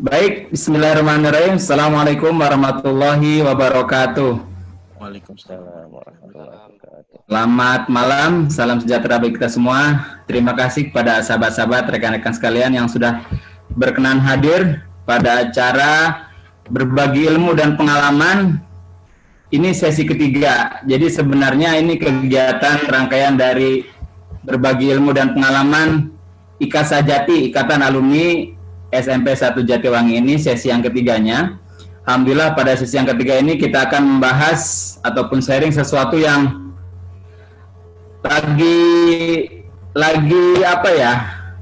Baik, bismillahirrahmanirrahim. Assalamualaikum warahmatullahi wabarakatuh. Waalaikumsalam warahmatullahi wabarakatuh. Selamat malam, salam sejahtera bagi kita semua. Terima kasih kepada sahabat-sahabat, rekan-rekan sekalian yang sudah berkenan hadir pada acara berbagi ilmu dan pengalaman. Ini sesi ketiga. Jadi sebenarnya ini kegiatan rangkaian dari berbagi ilmu dan pengalaman IKASA Jati, Ikatan Alumni SMP 1 Jatiwangi ini sesi yang ketiganya. Alhamdulillah pada sesi yang ketiga ini kita akan membahas ataupun sharing sesuatu yang lagi apa ya?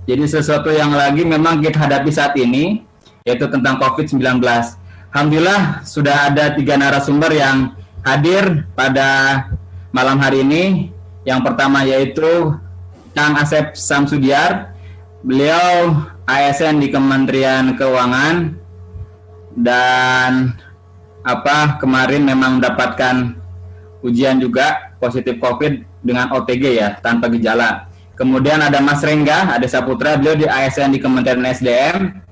Jadi sesuatu yang lagi memang kita hadapi saat ini, yaitu tentang COVID-19. Alhamdulillah sudah ada 3 narasumber yang hadir pada malam hari ini. Yang pertama yaitu Kang Asep Samsudiar, beliau ASN di Kementerian Keuangan dan kemarin memang mendapatkan ujian juga positif COVID dengan OTG ya, tanpa gejala. Kemudian ada Mas Rengga, ada Saputra, beliau di ASN di Kementerian SDM.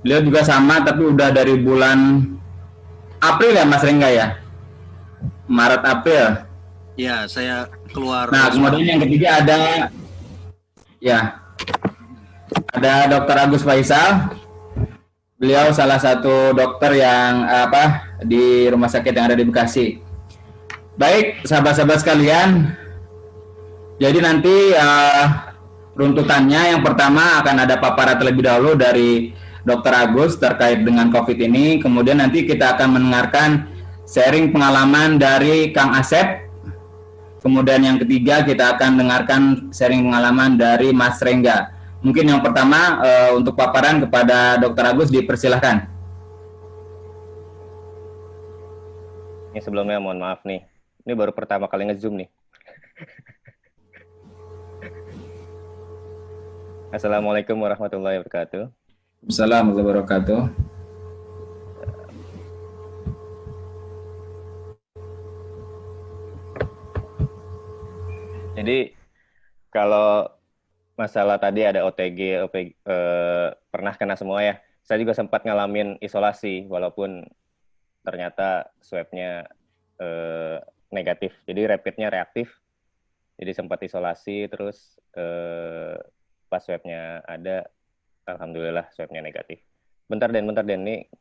Beliau juga sama tapi udah dari bulan April ya Mas Rengga ya? Maret April. Ya, saya keluar. Nah, kemudian yang ketiga ada Dr. Agus Faisal. Beliau salah satu dokter yang di rumah sakit yang ada di Bekasi. Baik, sahabat-sahabat sekalian. Jadi nanti runtutannya yang pertama akan ada paparan terlebih dahulu dari Dr. Agus terkait dengan COVID ini. Kemudian nanti kita akan mendengarkan sharing pengalaman dari Kang Asep. Kemudian yang ketiga kita akan dengarkan sharing pengalaman dari Mas Rengga. Mungkin yang pertama untuk paparan kepada Dr. Agus dipersilahkan. Ini sebelumnya mohon maaf nih. Ini baru pertama kali nge-zoom nih. Assalamualaikum warahmatullahi wabarakatuh. Assalamualaikum warahmatullahi wabarakatuh. Jadi kalau masalah tadi ada OTG, pernah kena semua ya. Saya juga sempat ngalamin isolasi, walaupun ternyata swab-nya negatif. Jadi rapid-nya reaktif. Jadi sempat isolasi, terus pas swab-nya ada, alhamdulillah swab-nya negatif. Bentar Den, nih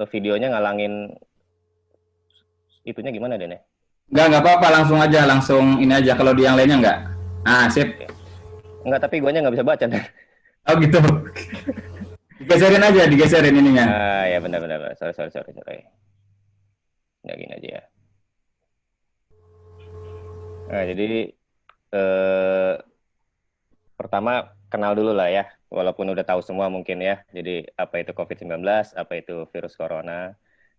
videonya ngalangin itunya gimana Den ya? Enggak apa-apa, langsung ini aja. Kalau di yang lainnya enggak. Ah, sip. Enggak, tapi guanya nggak bisa baca. Oh gitu. Digeserin ininya. Ah ya benar. Sorry. Nggak gini aja ya. Nah, jadi pertama kenal dulu lah ya, walaupun udah tahu semua mungkin ya. Jadi apa itu COVID-19, apa itu virus corona.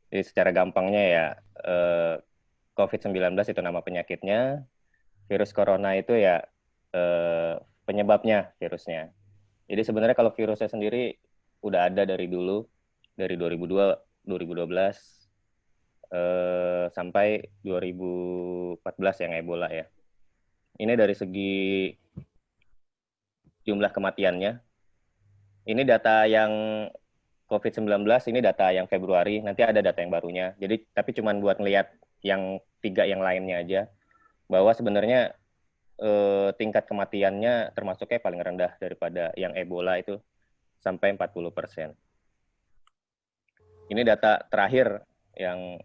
Jadi secara gampangnya ya, COVID-19 itu nama penyakitnya, virus corona itu ya penyebabnya virusnya. Jadi sebenarnya kalau virusnya sendiri udah ada dari dulu, dari 2012 sampai 2014 yang Ebola ya. Ini dari segi jumlah kematiannya. Ini data yang COVID-19, ini data yang Februari, nanti ada data yang barunya. Jadi tapi cuma buat ngelihat yang 3 yang lainnya aja, bahwa sebenarnya tingkat kematiannya termasuknya paling rendah daripada yang Ebola itu sampai 40%. Ini data terakhir yang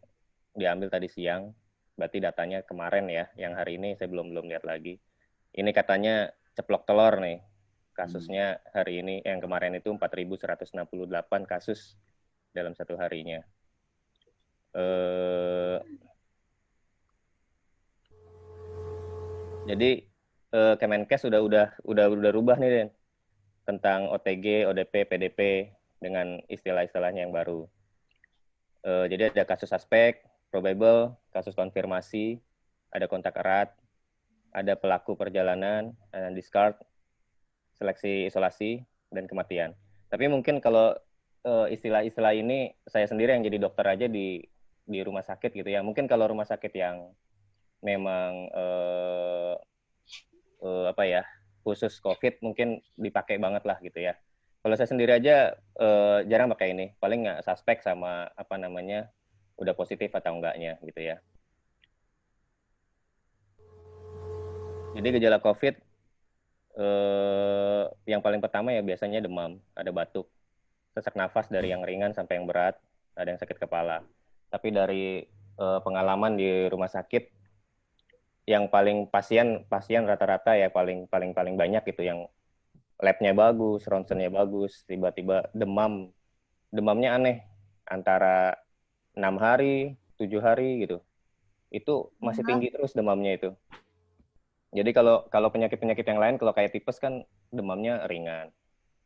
diambil tadi siang, berarti datanya kemarin ya, yang hari ini saya belum lihat lagi. Ini katanya ceplok telur nih, kasusnya hari ini, yang kemarin itu 4.168 kasus dalam satu harinya. Jadi Kemenkes udah rubah nih Den, tentang OTG, ODP, PDP dengan istilah-istilahnya yang baru. Jadi ada kasus suspek, probable, kasus konfirmasi, ada kontak erat, ada pelaku perjalanan, discard, seleksi isolasi, dan kematian. Tapi mungkin kalau istilah-istilah ini saya sendiri yang jadi dokter aja di rumah sakit gitu ya. Mungkin kalau rumah sakit yang memang khusus COVID mungkin dipakai banget lah gitu ya. Kalau saya sendiri aja jarang pakai ini. Paling nggak suspek sama apa namanya udah positif atau enggaknya gitu ya. Jadi gejala COVID yang paling pertama ya biasanya demam, ada batuk, sesak nafas dari yang ringan sampai yang berat, ada yang sakit kepala. Tapi dari pengalaman di rumah sakit, yang paling pasien rata-rata ya paling banyak gitu yang labnya bagus, ronsennya bagus, tiba-tiba demamnya aneh, antara 6 hari, 7 hari gitu. Itu masih tinggi terus demamnya itu. Jadi kalau penyakit-penyakit yang lain, kalau kayak tipes kan demamnya ringan.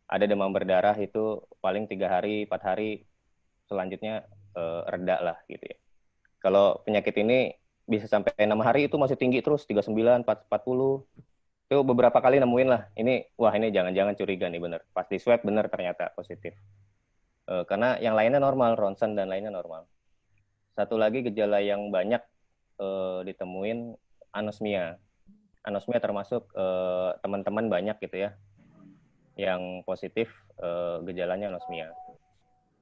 Ada demam berdarah itu paling 3 hari, 4 hari, selanjutnya reda lah gitu ya. Kalau penyakit ini bisa sampai 6 hari itu masih tinggi terus, 39, 40. Itu beberapa kali nemuin lah. Wah ini jangan-jangan curiga nih bener. Pas di swab bener ternyata positif. Karena yang lainnya normal, ronsen dan lainnya normal. Satu lagi gejala yang banyak ditemuin anosmia. Anosmia termasuk teman-teman banyak gitu ya yang positif gejalanya anosmia.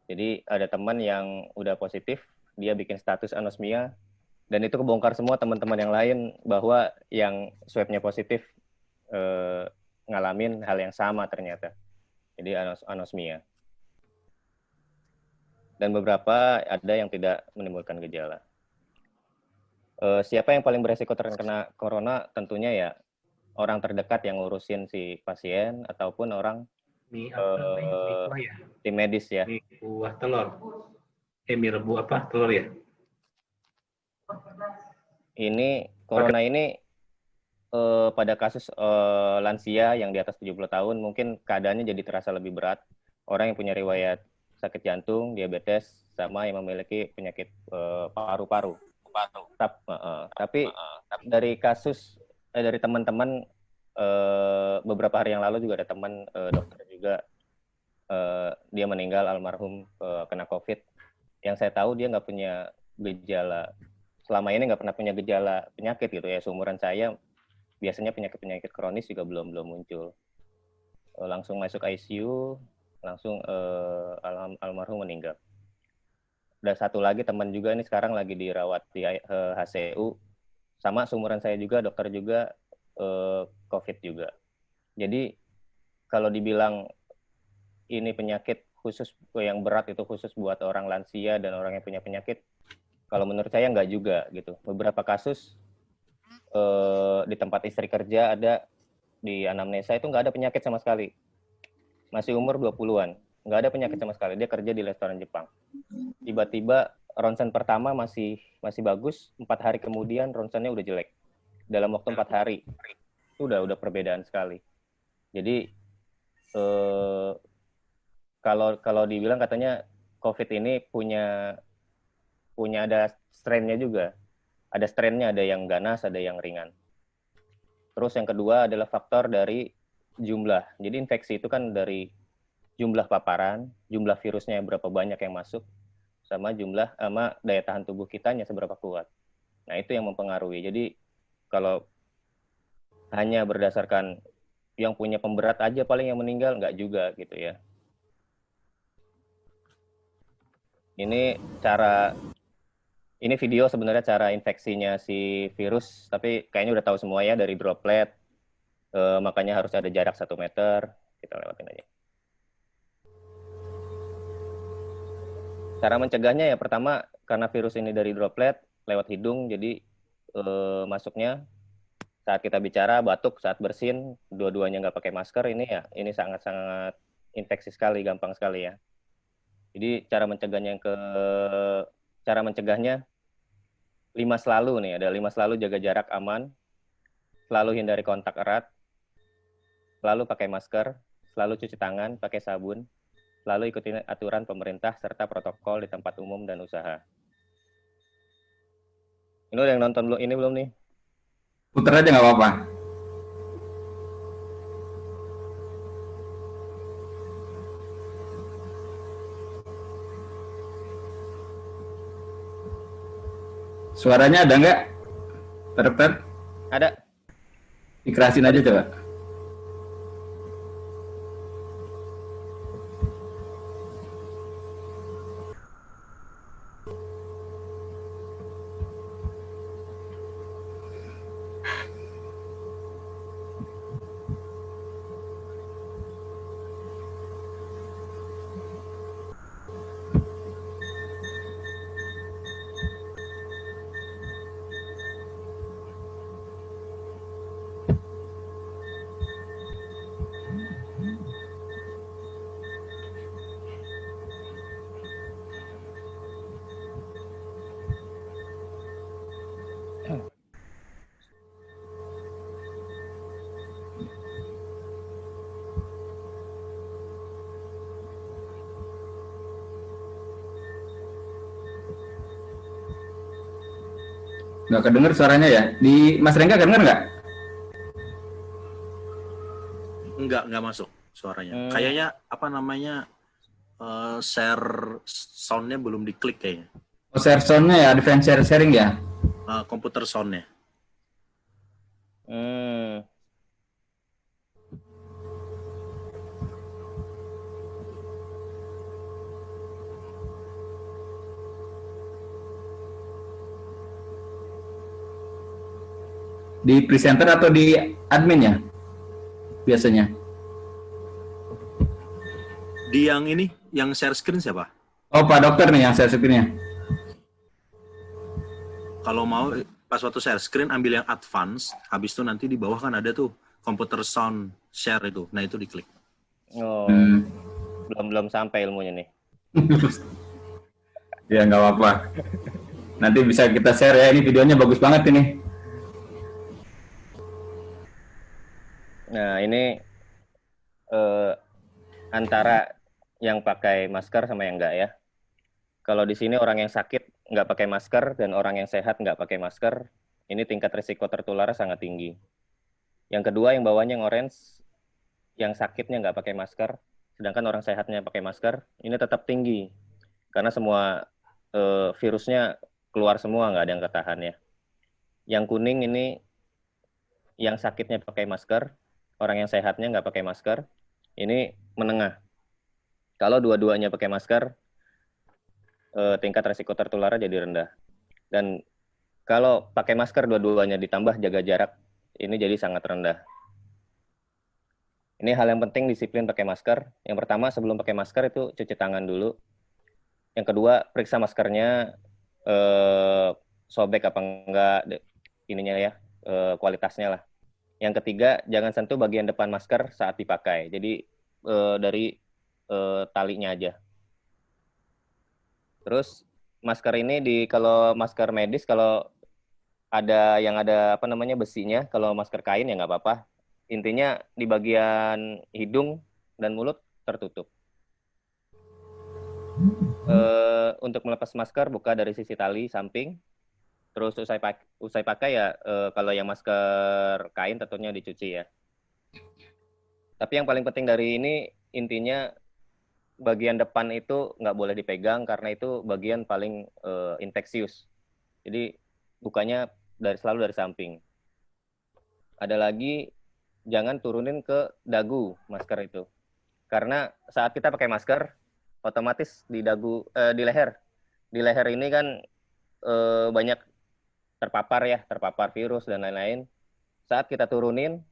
Jadi ada teman yang udah positif, dia bikin status anosmia, dan itu kebongkar semua teman-teman yang lain bahwa yang swabnya positif ngalamin hal yang sama ternyata. Jadi anosmia. Dan beberapa ada yang tidak menimbulkan gejala. Siapa yang paling beresiko terkena corona? Tentunya ya orang terdekat yang ngurusin si pasien ataupun orang Mie apa? Mie kuah ya? tim medis ya. Mie kuah telur. Mie rebus apa? Telur ya? Ini corona ini pada kasus lansia yang di atas 70 tahun mungkin keadaannya jadi terasa lebih berat. Orang yang punya riwayat sakit jantung, diabetes, sama yang memiliki penyakit paru-paru. Tapi dari kasus dari teman-teman beberapa hari yang lalu juga ada teman dokter juga dia meninggal almarhum kena COVID. Yang saya tahu dia nggak punya gejala, selama ini nggak pernah punya gejala penyakit gitu ya. Seumuran saya biasanya penyakit kronis juga belum muncul. Langsung masuk ICU, langsung almarhum meninggal. Ada satu lagi teman juga ini sekarang lagi dirawat di HCU, sama seumuran saya juga, dokter juga, COVID juga. Jadi kalau dibilang ini penyakit khusus yang berat itu khusus buat orang lansia dan orang yang punya penyakit, kalau menurut saya nggak juga gitu. Beberapa kasus di tempat istri kerja ada di anamnesa itu nggak ada penyakit sama sekali. Masih umur 20-an, nggak ada penyakit sama sekali. Dia kerja di restoran Jepang. Tiba-tiba ronsen pertama masih bagus, 4 hari kemudian ronsennya udah jelek. Dalam waktu 4 hari. Itu udah perbedaan sekali. Jadi kalau dibilang katanya COVID ini punya ada strain-nya juga. Ada strain-nya, ada yang ganas, ada yang ringan. Terus yang kedua adalah faktor dari jumlah. Jadi infeksi itu kan dari jumlah paparan, jumlah virusnya berapa banyak yang masuk, sama daya tahan tubuh kitanya seberapa kuat. Nah, itu yang mempengaruhi. Jadi kalau hanya berdasarkan yang punya pemberat aja paling yang meninggal, nggak juga gitu ya. Ini video sebenarnya cara infeksinya si virus, tapi kayaknya udah tahu semua ya dari droplet, makanya harus ada jarak 1 meter, kita lewatin aja. Cara mencegahnya ya pertama, karena virus ini dari droplet, lewat hidung, jadi masuknya saat kita bicara, batuk, saat bersin, dua-duanya nggak pakai masker, ini sangat-sangat infeksi sekali, gampang sekali ya. Jadi cara mencegahnya 5 selalu nih, ada 5 selalu: jaga jarak aman, selalu hindari kontak erat, selalu pakai masker, selalu cuci tangan pakai sabun, selalu ikuti aturan pemerintah serta protokol di tempat umum dan usaha. Ini udah yang nonton belum nih? Putar aja nggak apa-apa. Suaranya ada nggak? Dokter? Ada. Ikerasin aja coba. Nggak kedenger suaranya ya. Di Mas Rengga kedenger nggak? Enggak masuk suaranya. Hmm. Kayaknya apa namanya share soundnya belum diklik kayaknya. Oh, share sound-nya ya, advance sharing ya. Komputer soundnya. Hmm. Di presenter atau di admin ya? Biasanya. Di yang ini, yang share screen siapa? Oh, Pak Dokter nih yang share screen-nya. Kalau mau pas waktu share screen ambil yang advance, habis itu nanti di bawah kan ada tuh komputer sound share itu. Nah, itu diklik. Oh, belum sampai ilmunya nih. Ya, nggak apa-apa. Nanti bisa kita share ya. Ini videonya bagus banget ini. Nah, ini antara yang pakai masker sama yang enggak ya. Kalau di sini orang yang sakit nggak pakai masker dan orang yang sehat nggak pakai masker, ini tingkat risiko tertular sangat tinggi. Yang kedua, yang bawahnya yang orange, yang sakitnya nggak pakai masker, sedangkan orang sehatnya pakai masker, ini tetap tinggi. Karena semua virusnya keluar semua, nggak ada yang ketahan ya. Yang kuning ini yang sakitnya pakai masker, orang yang sehatnya nggak pakai masker, ini menengah. Kalau dua-duanya pakai masker, tingkat resiko tertularnya jadi rendah. Dan kalau pakai masker dua-duanya ditambah jaga jarak, ini jadi sangat rendah. Ini hal yang penting, disiplin pakai masker. Yang pertama, sebelum pakai masker itu cuci tangan dulu. Yang kedua, periksa maskernya sobek apa enggak ininya ya, kualitasnya lah. Yang ketiga, jangan sentuh bagian depan masker saat dipakai. Jadi dari talinya aja. Terus masker ini kalau masker medis, kalau ada yang ada apa namanya besinya, kalau masker kain ya nggak apa-apa. Intinya di bagian hidung dan mulut tertutup. Untuk melepas masker, buka dari sisi tali samping. Terus usai pakai ya, kalau yang masker kain tentunya dicuci ya. Tapi yang paling penting dari ini, intinya bagian depan itu nggak boleh dipegang karena itu bagian paling infeksius. Jadi bukanya selalu dari samping. Ada lagi, jangan turunin ke dagu masker itu. Karena saat kita pakai masker, otomatis di dagu, di leher. Di leher ini kan banyak terpapar virus dan lain-lain. Saat kita turunin,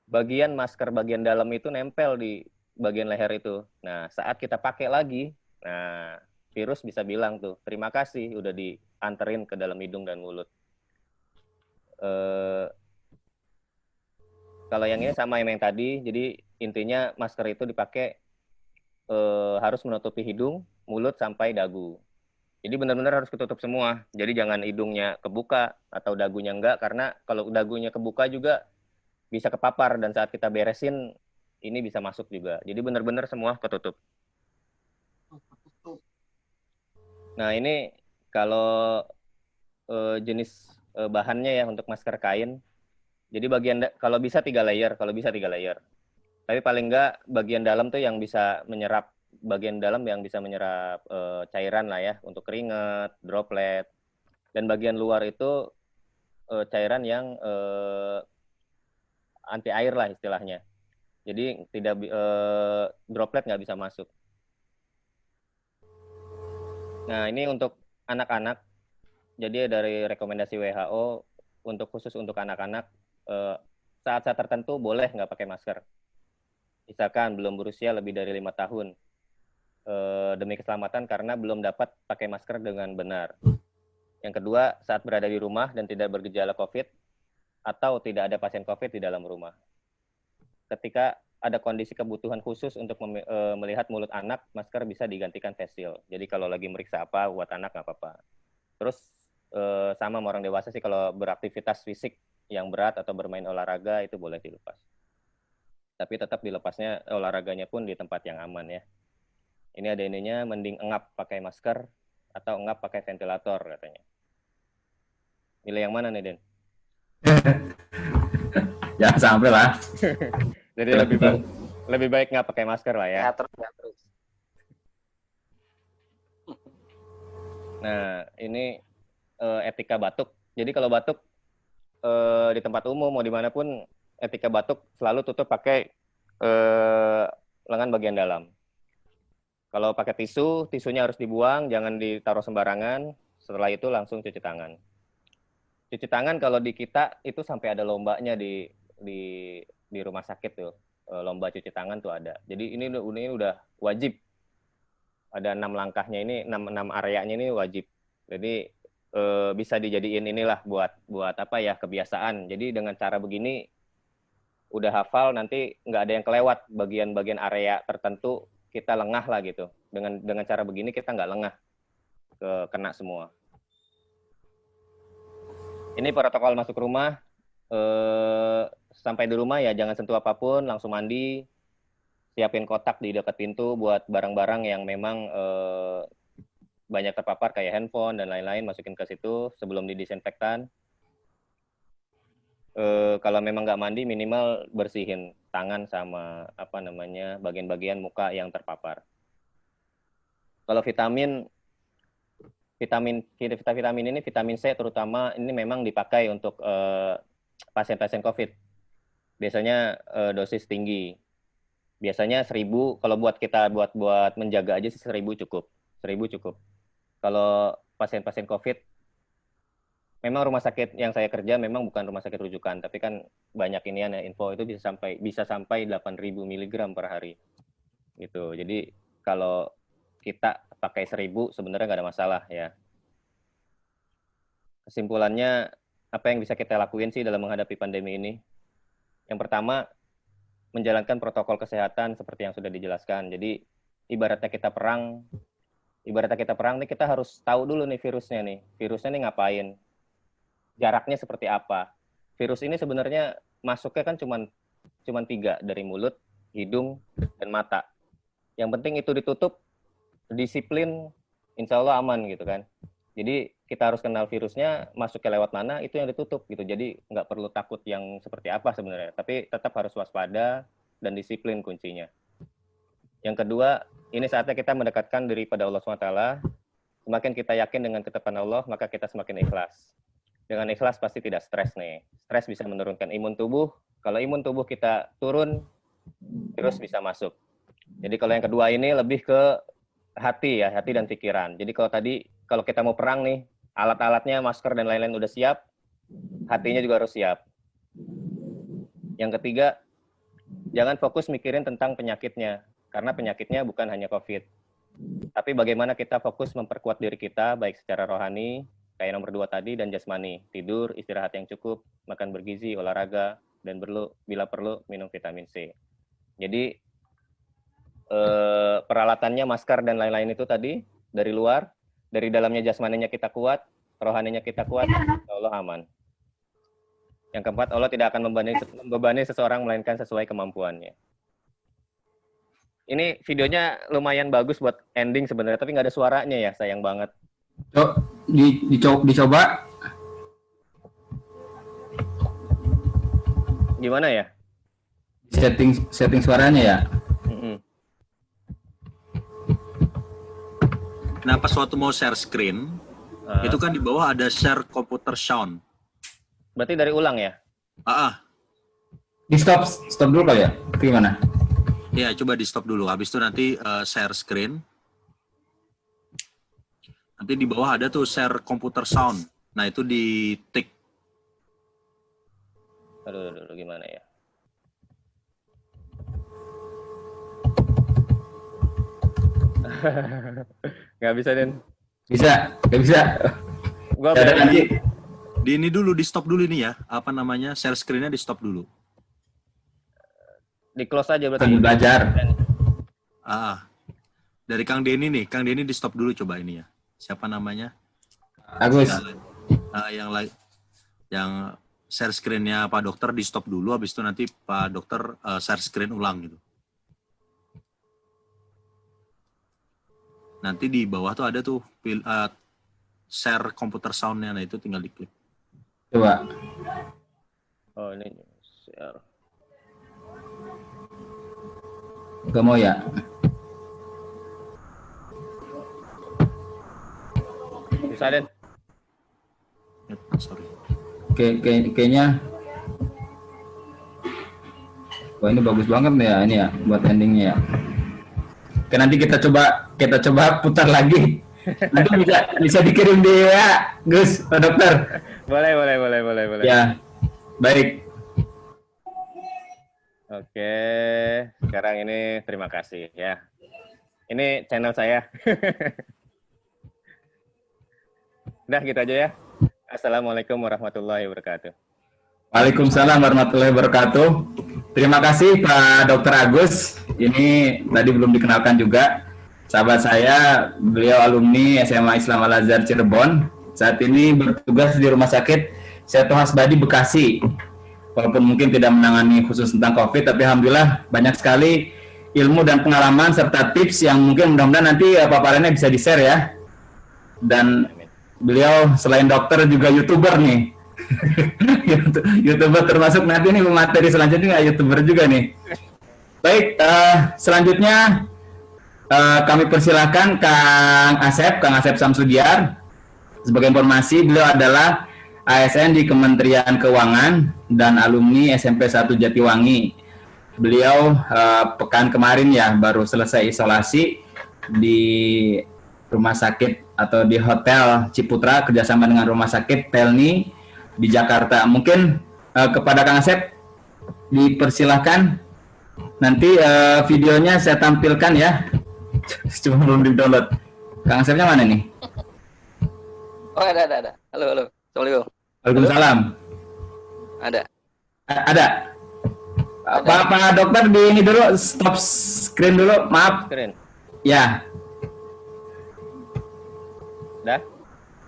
bagian masker bagian dalam itu nempel di bagian leher itu. Nah, saat kita pakai lagi, nah virus bisa bilang tuh, terima kasih udah dianterin ke dalam hidung dan mulut. Kalau yang ini sama yang tadi, jadi intinya masker itu dipakai harus menutupi hidung, mulut, sampai dagu. Jadi benar-benar harus ketutup semua. Jadi jangan hidungnya kebuka atau dagunya enggak, karena kalau dagunya kebuka juga bisa kepapar, dan saat kita beresin, ini bisa masuk juga. Jadi benar-benar semua ketutup. Nah ini kalau jenis bahannya ya untuk masker kain, jadi kalau bisa 3 layer, Tapi paling enggak bagian dalam tuh yang bisa menyerap, cairan lah ya, untuk keringat, droplet. Dan bagian luar itu cairan yang anti air lah istilahnya. Jadi droplet nggak bisa masuk. Nah ini untuk anak-anak. Jadi dari rekomendasi WHO khusus untuk anak-anak, saat-saat tertentu boleh nggak pakai masker. Misalkan belum berusia lebih dari 5 tahun, demi keselamatan karena belum dapat pakai masker dengan benar. Yang kedua, saat berada di rumah dan tidak bergejala COVID atau tidak ada pasien COVID di dalam rumah. Ketika ada kondisi kebutuhan khusus untuk melihat mulut anak, masker bisa digantikan face shield. Jadi kalau lagi meriksa apa buat anak nggak apa-apa. Terus sama orang dewasa sih, kalau beraktivitas fisik yang berat atau bermain olahraga itu boleh dilepas. Tapi tetap dilepasnya olahraganya pun di tempat yang aman ya. Ini ada ininya, mending engap pakai masker atau engap pakai ventilator katanya. Milih yang mana nih, Den? Jangan sampai lah. Jadi lebih baik nggak pakai masker lah ya. Ya terus. Nah, ini etika batuk. Jadi kalau batuk di tempat umum mau dimanapun, etika batuk selalu tutup pakai lengan bagian dalam. Kalau pakai tisu, tisunya harus dibuang, jangan ditaruh sembarangan. Setelah itu langsung cuci tangan. Cuci tangan kalau di kita itu sampai ada lombanya di rumah sakit tuh. Lomba cuci tangan tuh ada. Jadi ini udah wajib. Ada 6 langkahnya ini, 6 areanya ini wajib. Jadi bisa dijadiin inilah buat apa ya, kebiasaan. Jadi dengan cara begini udah hafal, nanti nggak ada yang kelewat bagian-bagian area tertentu, kita lengah lah gitu. Dengan cara begini kita nggak lengah kena semua. Ini protokol masuk rumah. Sampai di rumah ya jangan sentuh apapun, langsung mandi. Siapin kotak di dekat pintu buat barang-barang yang memang banyak terpapar kayak handphone dan lain-lain, masukin ke situ sebelum didisinfektan. Kalau memang nggak mandi, minimal bersihin tangan sama bagian-bagian muka yang terpapar. Kalau vitamin ini, vitamin C terutama, ini memang dipakai untuk pasien-pasien COVID. Biasanya dosis tinggi. Biasanya 1000, kalau buat kita buat menjaga aja sih 1000 cukup. 1000 cukup. Kalau pasien-pasien COVID, memang rumah sakit yang saya kerja memang bukan rumah sakit rujukan, tapi kan banyak inian ya, info itu bisa sampai 8.000 mg per hari. Gitu. Jadi kalau kita pakai 1000 sebenarnya nggak ada masalah ya. Kesimpulannya, apa yang bisa kita lakuin sih dalam menghadapi pandemi ini? Yang pertama, menjalankan protokol kesehatan seperti yang sudah dijelaskan. Jadi ibaratnya kita perang nih, kita harus tahu dulu nih virusnya nih ngapain, jaraknya seperti apa. Virus ini sebenarnya masuknya kan cuman 3, dari mulut, hidung, dan mata. Yang penting itu ditutup, disiplin, insya Allah aman gitu kan. Jadi kita harus kenal virusnya, masuknya lewat mana, itu yang ditutup gitu. Jadi nggak perlu takut yang seperti apa sebenarnya, tapi tetap harus waspada dan disiplin kuncinya. Yang kedua, ini saatnya kita mendekatkan diri pada Allah SWT. Semakin kita yakin dengan ketetapan Allah, maka kita semakin ikhlas. Dengan ikhlas pasti tidak stres nih. Stres bisa menurunkan imun tubuh. Kalau imun tubuh kita turun, virus bisa masuk. Jadi kalau yang kedua ini lebih ke hati dan pikiran. Jadi kalau kita mau perang nih, alat-alatnya, masker dan lain-lain udah siap, hatinya juga harus siap. Yang ketiga, jangan fokus mikirin tentang penyakitnya, karena penyakitnya bukan hanya COVID. Tapi bagaimana kita fokus memperkuat diri kita, baik secara rohani, kayak nomor 2 tadi, dan jasmani. Tidur, istirahat yang cukup, makan bergizi, olahraga, dan bila perlu minum vitamin C. Jadi peralatannya, masker dan lain-lain itu tadi dari luar, dari dalamnya jasmaninya kita kuat, rohaninya kita kuat, insya Allah aman. Yang keempat, Allah tidak akan membebani seseorang melainkan sesuai kemampuannya. Ini videonya lumayan bagus buat ending sebenarnya, tapi nggak ada suaranya ya, sayang banget. Dicoba. Gimana ya? Setting suaranya ya. Nah, pas waktu mau share screen, itu kan di bawah ada share computer sound. Berarti dari ulang ya? Di stop dulu kali ya? Gimana? Ya, coba di stop dulu. Habis itu nanti share screen. Nanti di bawah ada tuh share computer sound. Nah, itu di tick. Aduh, gimana ya? Nggak bisa, Den. Nggak bisa. Gua nanti. Di ini dulu, di stop dulu ini ya. Apa namanya? Share screen-nya di stop dulu. Di close aja berarti. Sambil belajar. Dari Kang Denny nih. Kang Denny di stop dulu coba ini ya. Siapa namanya? Agus. Yang share screen-nya Pak Dokter di stop dulu. Habis itu nanti Pak Dokter share screen ulang gitu. Nanti di bawah tuh ada tuh share computer sound-nya. Nah, itu tinggal diklik. Coba. Oh, ini share. Gak mau ya? Bisa, Den? Sorry. Kayaknya wah ini bagus banget nih ya ini ya buat endingnya ya. Oke, nanti kita coba putar lagi. Nanti bisa dikirim di ya, Gus, Pak Dokter. Boleh. Ya, baik. Oke, sekarang ini terima kasih ya. Ini channel saya. Udah gitu aja ya. Assalamualaikum warahmatullahi wabarakatuh. Waalaikumsalam warahmatullahi wabarakatuh. Terima kasih Pak Dr. Agus. Ini tadi belum dikenalkan juga. Sahabat saya, beliau alumni SMA Islam Al-Azhar Cirebon. Saat ini bertugas di Rumah Sakit Seto Hasbadi Bekasi. Walaupun mungkin tidak menangani khusus tentang COVID, tapi alhamdulillah banyak sekali ilmu dan pengalaman serta tips yang mungkin mudah-mudahan nanti paparannya bisa di-share ya. Dan beliau selain dokter juga YouTuber nih. YouTuber termasuk nanti nih materi selanjutnya YouTuber juga nih. Baik, selanjutnya kami persilakan Kang Asep Samsudiar. Sebagai informasi, beliau adalah ASN di Kementerian Keuangan dan alumni SMP 1 Jatiwangi. Beliau pekan kemarin ya baru selesai isolasi di rumah sakit atau di Hotel Ciputra kerjasama dengan Rumah Sakit Pelni di Jakarta. Mungkin kepada Kang Asep dipersilahkan. Nanti videonya saya tampilkan ya. Cuma belum di-download. Kang Asepnya mana nih? Oh, ada. Halo. Assalamualaikum. Waalaikumsalam. Ada. Ada. Pak dokter di ini dulu, stop screen dulu, maaf. Keren. Ya. Dah?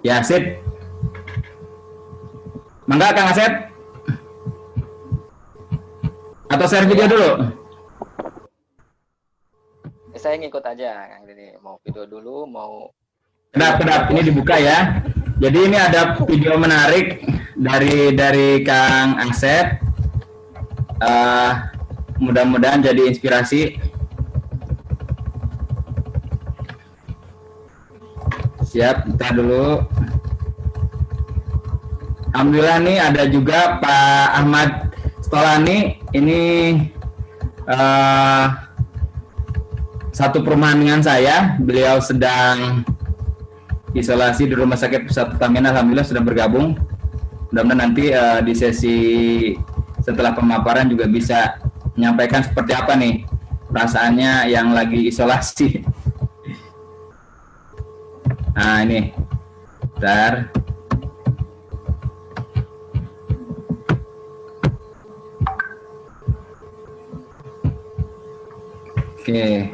Ya, sip. Mangga Kang Asep. Atau share video dulu? Saya ngikut aja, Kang Dini. Mau video dulu, mau... Kedap, ini dibuka ya. Jadi ini ada video menarik dari Kang Asep. Mudah-mudahan jadi inspirasi. Siap, kita dulu. Alhamdulillah nih ada juga Pak Ahmad Stolani. Ini satu perumahan dengan saya. Beliau sedang isolasi di Rumah Sakit Pusat Pertamina. Alhamdulillah sudah bergabung. Mudah-mudahan nanti di sesi setelah pemaparan juga bisa menyampaikan seperti apa nih perasaannya yang lagi isolasi. Nah ini, bentar. Oke.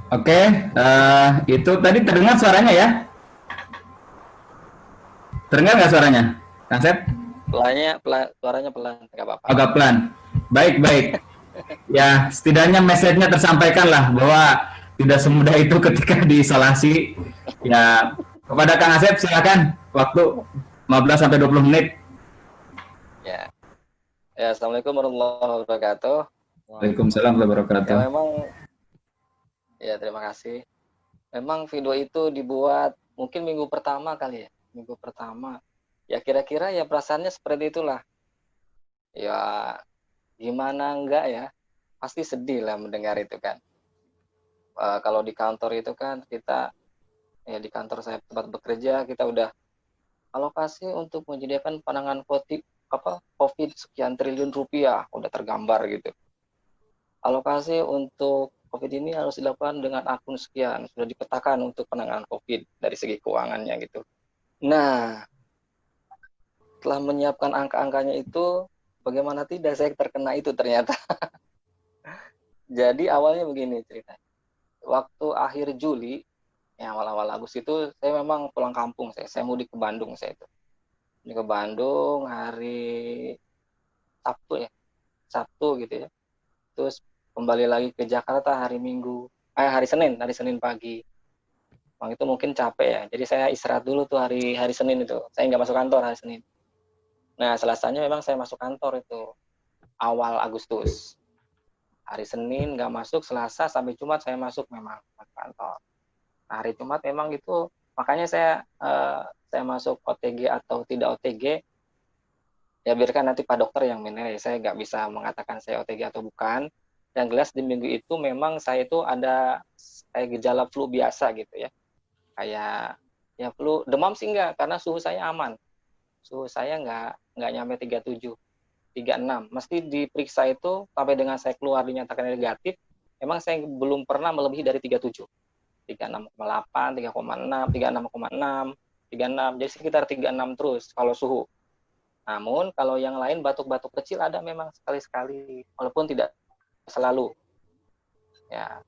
Oke, itu tadi terdengar suaranya ya? Terdengar nggak suaranya, Kang Sep? Suaranya pelan, nggak apa-apa. Agak pelan. Baik, baik. Ya, setidaknya message-nya tersampaikan lah bahwa tidak semudah itu ketika diisolasi. Ya, kepada Kang Asep silakan waktu 15 sampai 20 menit. Ya. Ya, Assalamualaikum warahmatullahi wabarakatuh. Waalaikumsalam warahmatullahi Ya wabarakatuh. memang, ya terima kasih. Memang video itu dibuat mungkin minggu pertama kali ya, minggu pertama. Ya kira-kira ya perasaannya seperti itulah. Ya gimana enggak ya, pasti sedih lah mendengar itu kan. Kalau di kantor itu kan kita, ya di kantor saya tempat bekerja kita udah alokasi untuk menyediakan penanganan COVID sekian triliun rupiah, udah tergambar gitu. Alokasi untuk COVID ini harus dilakukan dengan akun sekian, sudah dipetakan untuk penanganan COVID dari segi keuangannya gitu. Nah, setelah menyiapkan angka-angkanya itu, bagaimana tidak saya terkena itu ternyata. Jadi awalnya begini cerita. Waktu akhir Juli, ya awal-awal Agustus itu saya memang pulang kampung, saya mudik ke Bandung saya itu. Mudik ke Bandung hari Sabtu ya, Sabtu gitu ya. Terus kembali lagi ke Jakarta hari Senin pagi. Bang itu mungkin capek ya, jadi saya istirahat dulu tuh hari Senin itu. Saya nggak masuk kantor hari Senin. Nah, Selasanya memang saya masuk kantor itu awal Agustus. Hari Senin nggak masuk, Selasa sampai Jumat saya masuk memang ke kantor. Nah, hari Jumat memang itu makanya saya masuk OTG atau tidak OTG. Ya biarkan nanti Pak Dokter yang menilai. Saya nggak bisa mengatakan saya OTG atau bukan. Yang jelas di minggu itu memang saya itu ada kayak gejala flu biasa gitu ya. Kayak ya flu, demam sih enggak karena suhu saya aman. Suhu saya nggak nyampe 37, 36. Mesti diperiksa itu sampai dengan saya keluar dinyatakan negatif. Memang saya belum pernah melebihi dari 37. 36,8, 3,6, 36,6, 36. Jadi sekitar 36 terus kalau suhu. Namun kalau yang lain batuk-batuk kecil ada memang sekali-sekali, walaupun tidak selalu. Ya.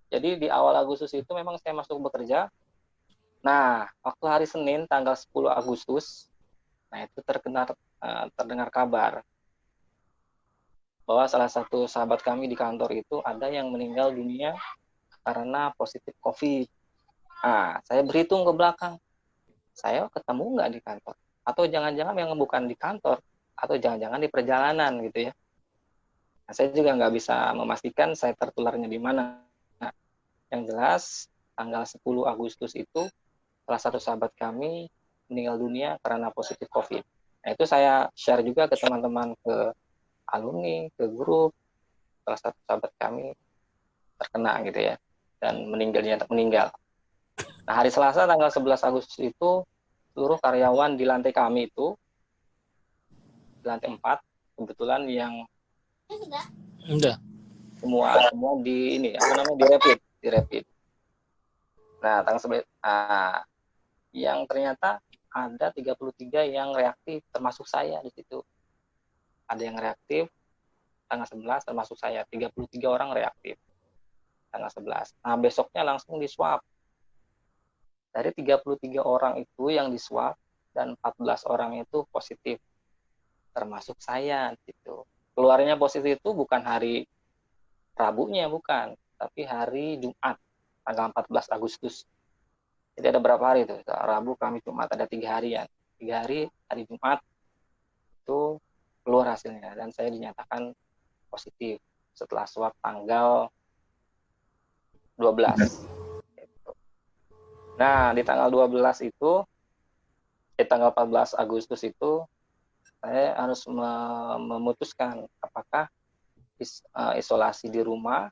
Jadi di awal Agustus itu memang saya masuk bekerja. Nah, waktu hari Senin tanggal 10 Agustus, nah itu terdengar kabar bahwa salah satu sahabat kami di kantor itu ada yang meninggal dunia karena positif COVID. Nah, saya berhitung ke belakang, saya ketemu nggak di kantor? Atau jangan-jangan yang bukan di kantor, atau jangan-jangan di perjalanan gitu ya. Nah, saya juga nggak bisa memastikan saya tertularnya di mana. Nah, yang jelas, tanggal 10 Agustus itu, salah satu sahabat kami meninggal dunia karena positif COVID. Nah, itu saya share juga ke teman-teman, ke alumni, ke grup, salah satu sahabat kami terkena gitu ya, dan meninggal. Nah, hari Selasa tanggal 11 Agustus itu, seluruh karyawan di lantai kami itu, di lantai 4, kebetulan yang semua di ini di rapid. Nah, tanggal 11, yang ternyata ada 33 yang reaktif termasuk saya di situ. Ada yang reaktif tanggal 11 termasuk saya, 33 orang reaktif tanggal 11. Nah, besoknya langsung di swab. Dari 33 orang itu yang di swab dan 14 orang itu positif, termasuk saya gitu. Keluarnya positif itu bukan hari Rabunya, bukan, tapi hari Jumat, tanggal 14 Agustus. Jadi ada berapa hari itu? Rabu, Kamis, Jumat, ada 3 harian. 3 hari, hari Jumat itu keluar hasilnya dan saya dinyatakan positif setelah swab tanggal 12. Nah, di tanggal 12 itu, di tanggal 14 Agustus itu, saya harus memutuskan apakah isolasi di rumah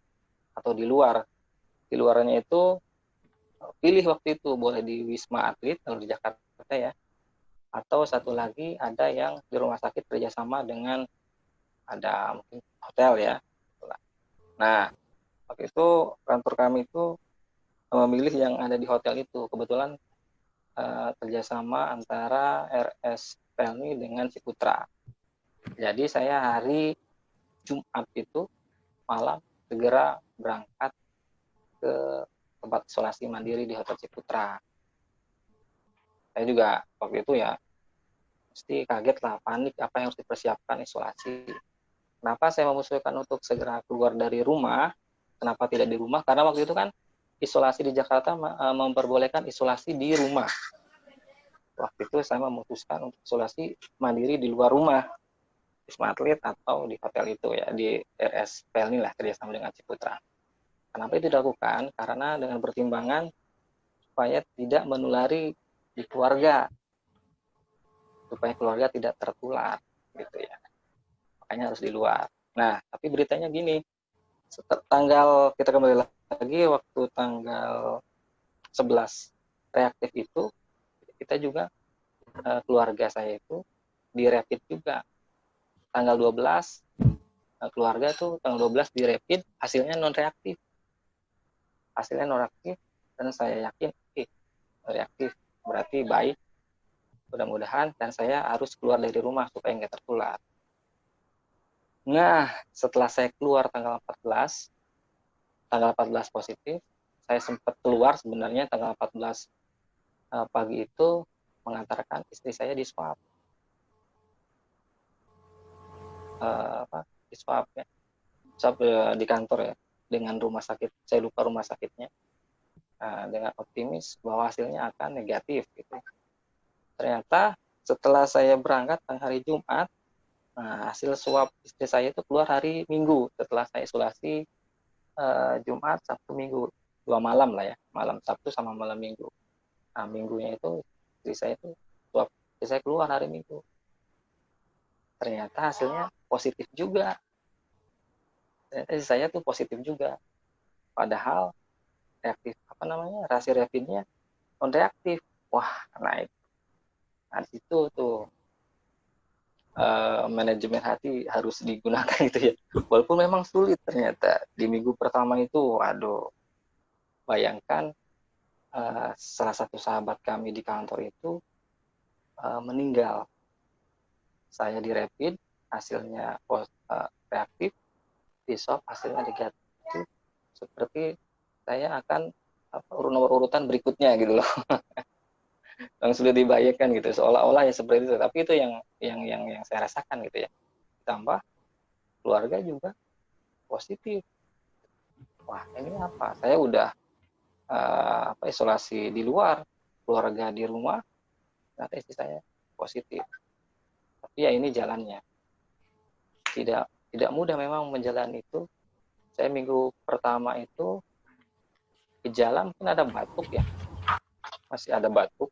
atau di luar. Di luarnya itu, pilih waktu itu, boleh di Wisma Atlet, kalau di Jakarta ya, atau satu lagi ada yang di rumah sakit kerjasama dengan ada mungkin hotel ya. Nah, waktu itu kantor kami itu memilih yang ada di hotel itu. Kebetulan kerjasama antara RS Pelni dengan Ciputra. Jadi saya hari Jumat itu malam segera berangkat ke tempat isolasi mandiri di Hotel Ciputra. Saya juga waktu itu ya Mesti kaget lah, panik apa yang harus dipersiapkan isolasi. Kenapa saya mengusulkan untuk segera keluar dari rumah? Kenapa tidak di rumah? Karena waktu itu kan isolasi di Jakarta memperbolehkan isolasi di rumah. Waktu itu saya memutuskan untuk isolasi mandiri di luar rumah, Wisma Atlet atau di hotel itu ya, di RS Pelni lah, kerjasama dengan Ciputra. Kenapa itu dilakukan? Karena dengan pertimbangan supaya tidak menulari di keluarga, supaya keluarga tidak tertular, gitu ya. Makanya harus di luar. Nah, tapi beritanya gini, kita kembali lagi waktu tanggal 11 reaktif itu, kita juga keluarga saya itu dirapid juga. Tanggal 12 keluarga tuh tanggal 12 dirapid, hasilnya non reaktif. Hasilnya non reaktif dan saya yakin reaktif berarti baik. Mudah-mudahan dan saya harus keluar dari rumah supaya nggak tertular. Nah, setelah saya keluar tanggal 14 positif, saya sempat keluar sebenarnya tanggal 14 pagi itu mengantarkan istri saya di swab. Di swab ya. Swab di kantor ya, dengan rumah sakit. Saya lupa rumah sakitnya. Dengan optimis bahwa hasilnya akan negatif gitu. Ternyata setelah saya berangkat tanggal hari Jumat, hasil swab istri saya itu keluar hari Minggu setelah saya isolasi Jumat, Sabtu, Minggu, 2 malam lah ya, malam Sabtu sama malam Minggu. Nah, minggunya itu istri saya itu swab istri saya keluar hari Minggu. Ternyata hasilnya positif juga. Ternyata istri saya tuh positif juga. Padahal reaktif rahasia rapidnya non reaktif. Wah, naik. Nah, itu tuh manajemen hati harus digunakan gitu ya. Walaupun memang sulit ternyata di minggu pertama itu, aduh, bayangkan salah satu sahabat kami di kantor itu meninggal. Saya di rapid, hasilnya reaktif, di swab hasilnya negatif. Seperti saya akan nomor urutan berikutnya gitu loh. Yang sudah dibayangkan gitu, seolah-olah ya seperti itu. Tapi itu yang saya rasakan gitu ya. Ditambah keluarga juga positif. Wah, ini apa? Saya udah isolasi di luar, keluarga di rumah, ternyata istri saya positif. Tapi ya ini jalannya. Tidak mudah memang menjalani itu. Saya minggu pertama itu gejala mungkin ada batuk ya. Masih ada batuk.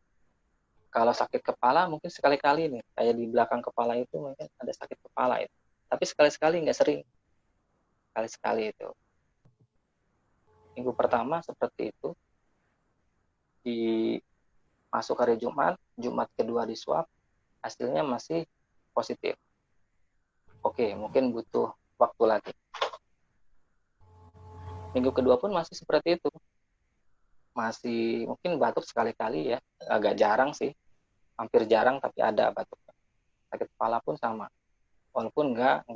Kalau sakit kepala mungkin sekali-kali nih, kayak di belakang kepala itu mungkin ada sakit kepala itu. Tapi sekali-sekali nggak sering. Sekali-sekali itu. Minggu pertama seperti itu. Di masuk hari Jumat kedua di swab, hasilnya masih positif. Oke, mungkin butuh waktu lagi. Minggu kedua pun masih seperti itu. Masih mungkin batuk sekali-kali ya, agak jarang sih. Hampir jarang tapi ada batuk. Sakit kepala pun sama. Walaupun enggak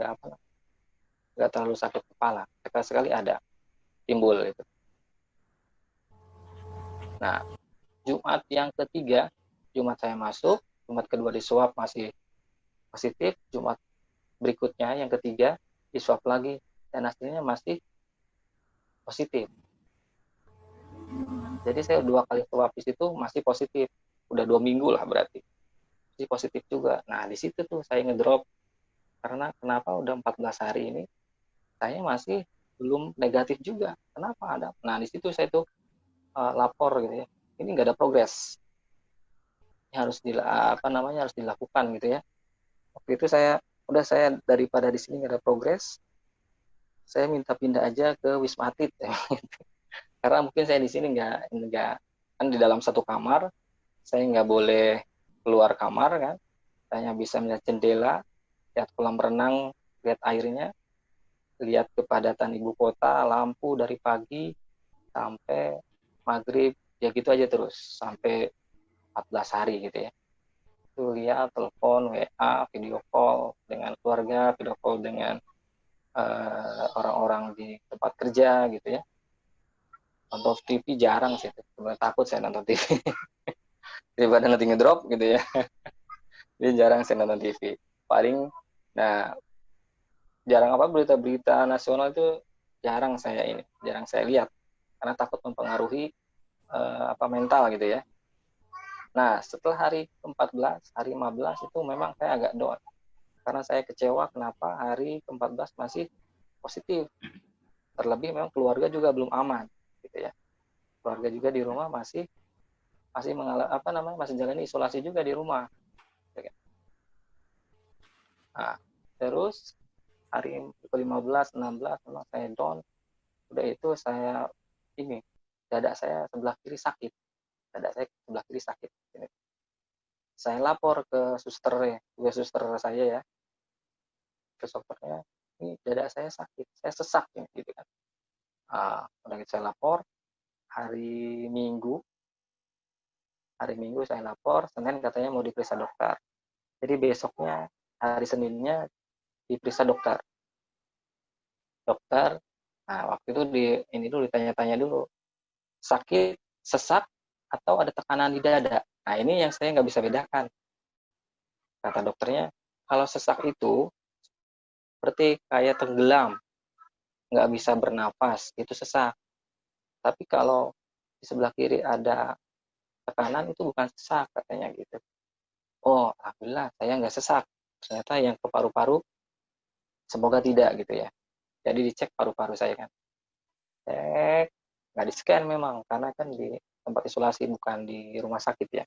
terlalu sakit kepala. Sekali-sekali ada timbul itu. Nah, Jumat yang ketiga, Jumat saya masuk, Jumat kedua di swab masih positif, Jumat berikutnya yang ketiga di swab lagi dan hasilnya masih positif. Jadi saya 2 kali swab di situ masih positif. Udah 2 minggu lah berarti. Masih positif juga. Nah, di situ tuh saya ngedrop. Karena kenapa udah 14 hari ini saya masih belum negatif juga. Kenapa ada? Nah, di situ saya tuh lapor gitu ya. Ini nggak ada progres. Ini harus harus dilakukan gitu ya. Waktu itu saya daripada di sini nggak ada progres, saya minta pindah aja ke Wisma Atlet. Karena mungkin saya di sini nggak kan di dalam satu kamar, saya nggak boleh keluar kamar kan. Saya bisa melihat jendela, lihat kolam renang, lihat airnya, lihat kepadatan ibu kota, lampu dari pagi sampai maghrib, ya gitu aja terus sampai 14 hari gitu ya. Itu lihat telepon, WA, video call dengan keluarga, video call dengan orang-orang di tempat kerja gitu ya. Nonton TV jarang sih, sebenarnya takut saya nonton TV daripada nanti ngedrop gitu ya. Jadi jarang saya nonton TV. Paling, nah jarang apa berita-berita nasional itu jarang saya lihat karena takut mempengaruhi apa mental gitu ya. Nah, setelah hari ke-14, hari 15 itu memang saya agak down karena saya kecewa kenapa hari ke-14 masih positif. Terlebih memang keluarga juga belum aman gitu ya. Keluarga juga di rumah masih masih mengalami apa namanya masih jalani isolasi juga di rumah. Gitu kan. Nah, terus hari ke-15, 16 memang saya down. Udah itu saya ini dada saya sebelah kiri sakit. Dada saya sebelah kiri sakit. Ini. Saya lapor ke suster saya ya, ke dokternya, ini dada saya sakit, saya sesak ini, gitu kan. Udah gitu saya lapor hari Minggu, saya lapor, Senin katanya mau diperiksa dokter. Jadi besoknya hari Seninnya diperiksa dokter. Dokter, nah waktu itu ini dulu ditanya-tanya dulu, sakit, sesak, atau ada tekanan di dada. Nah ini yang saya nggak bisa bedakan. Kata dokternya, kalau sesak itu seperti kayak tenggelam, nggak bisa bernapas, itu sesak. Tapi kalau di sebelah kiri ada tekanan itu bukan sesak katanya gitu. Oh, alhamdulillah saya nggak sesak. Ternyata yang ke paru-paru semoga tidak gitu ya. Jadi dicek paru-paru saya kan. Cek, nggak di scan memang karena kan di tempat isolasi bukan di rumah sakit ya.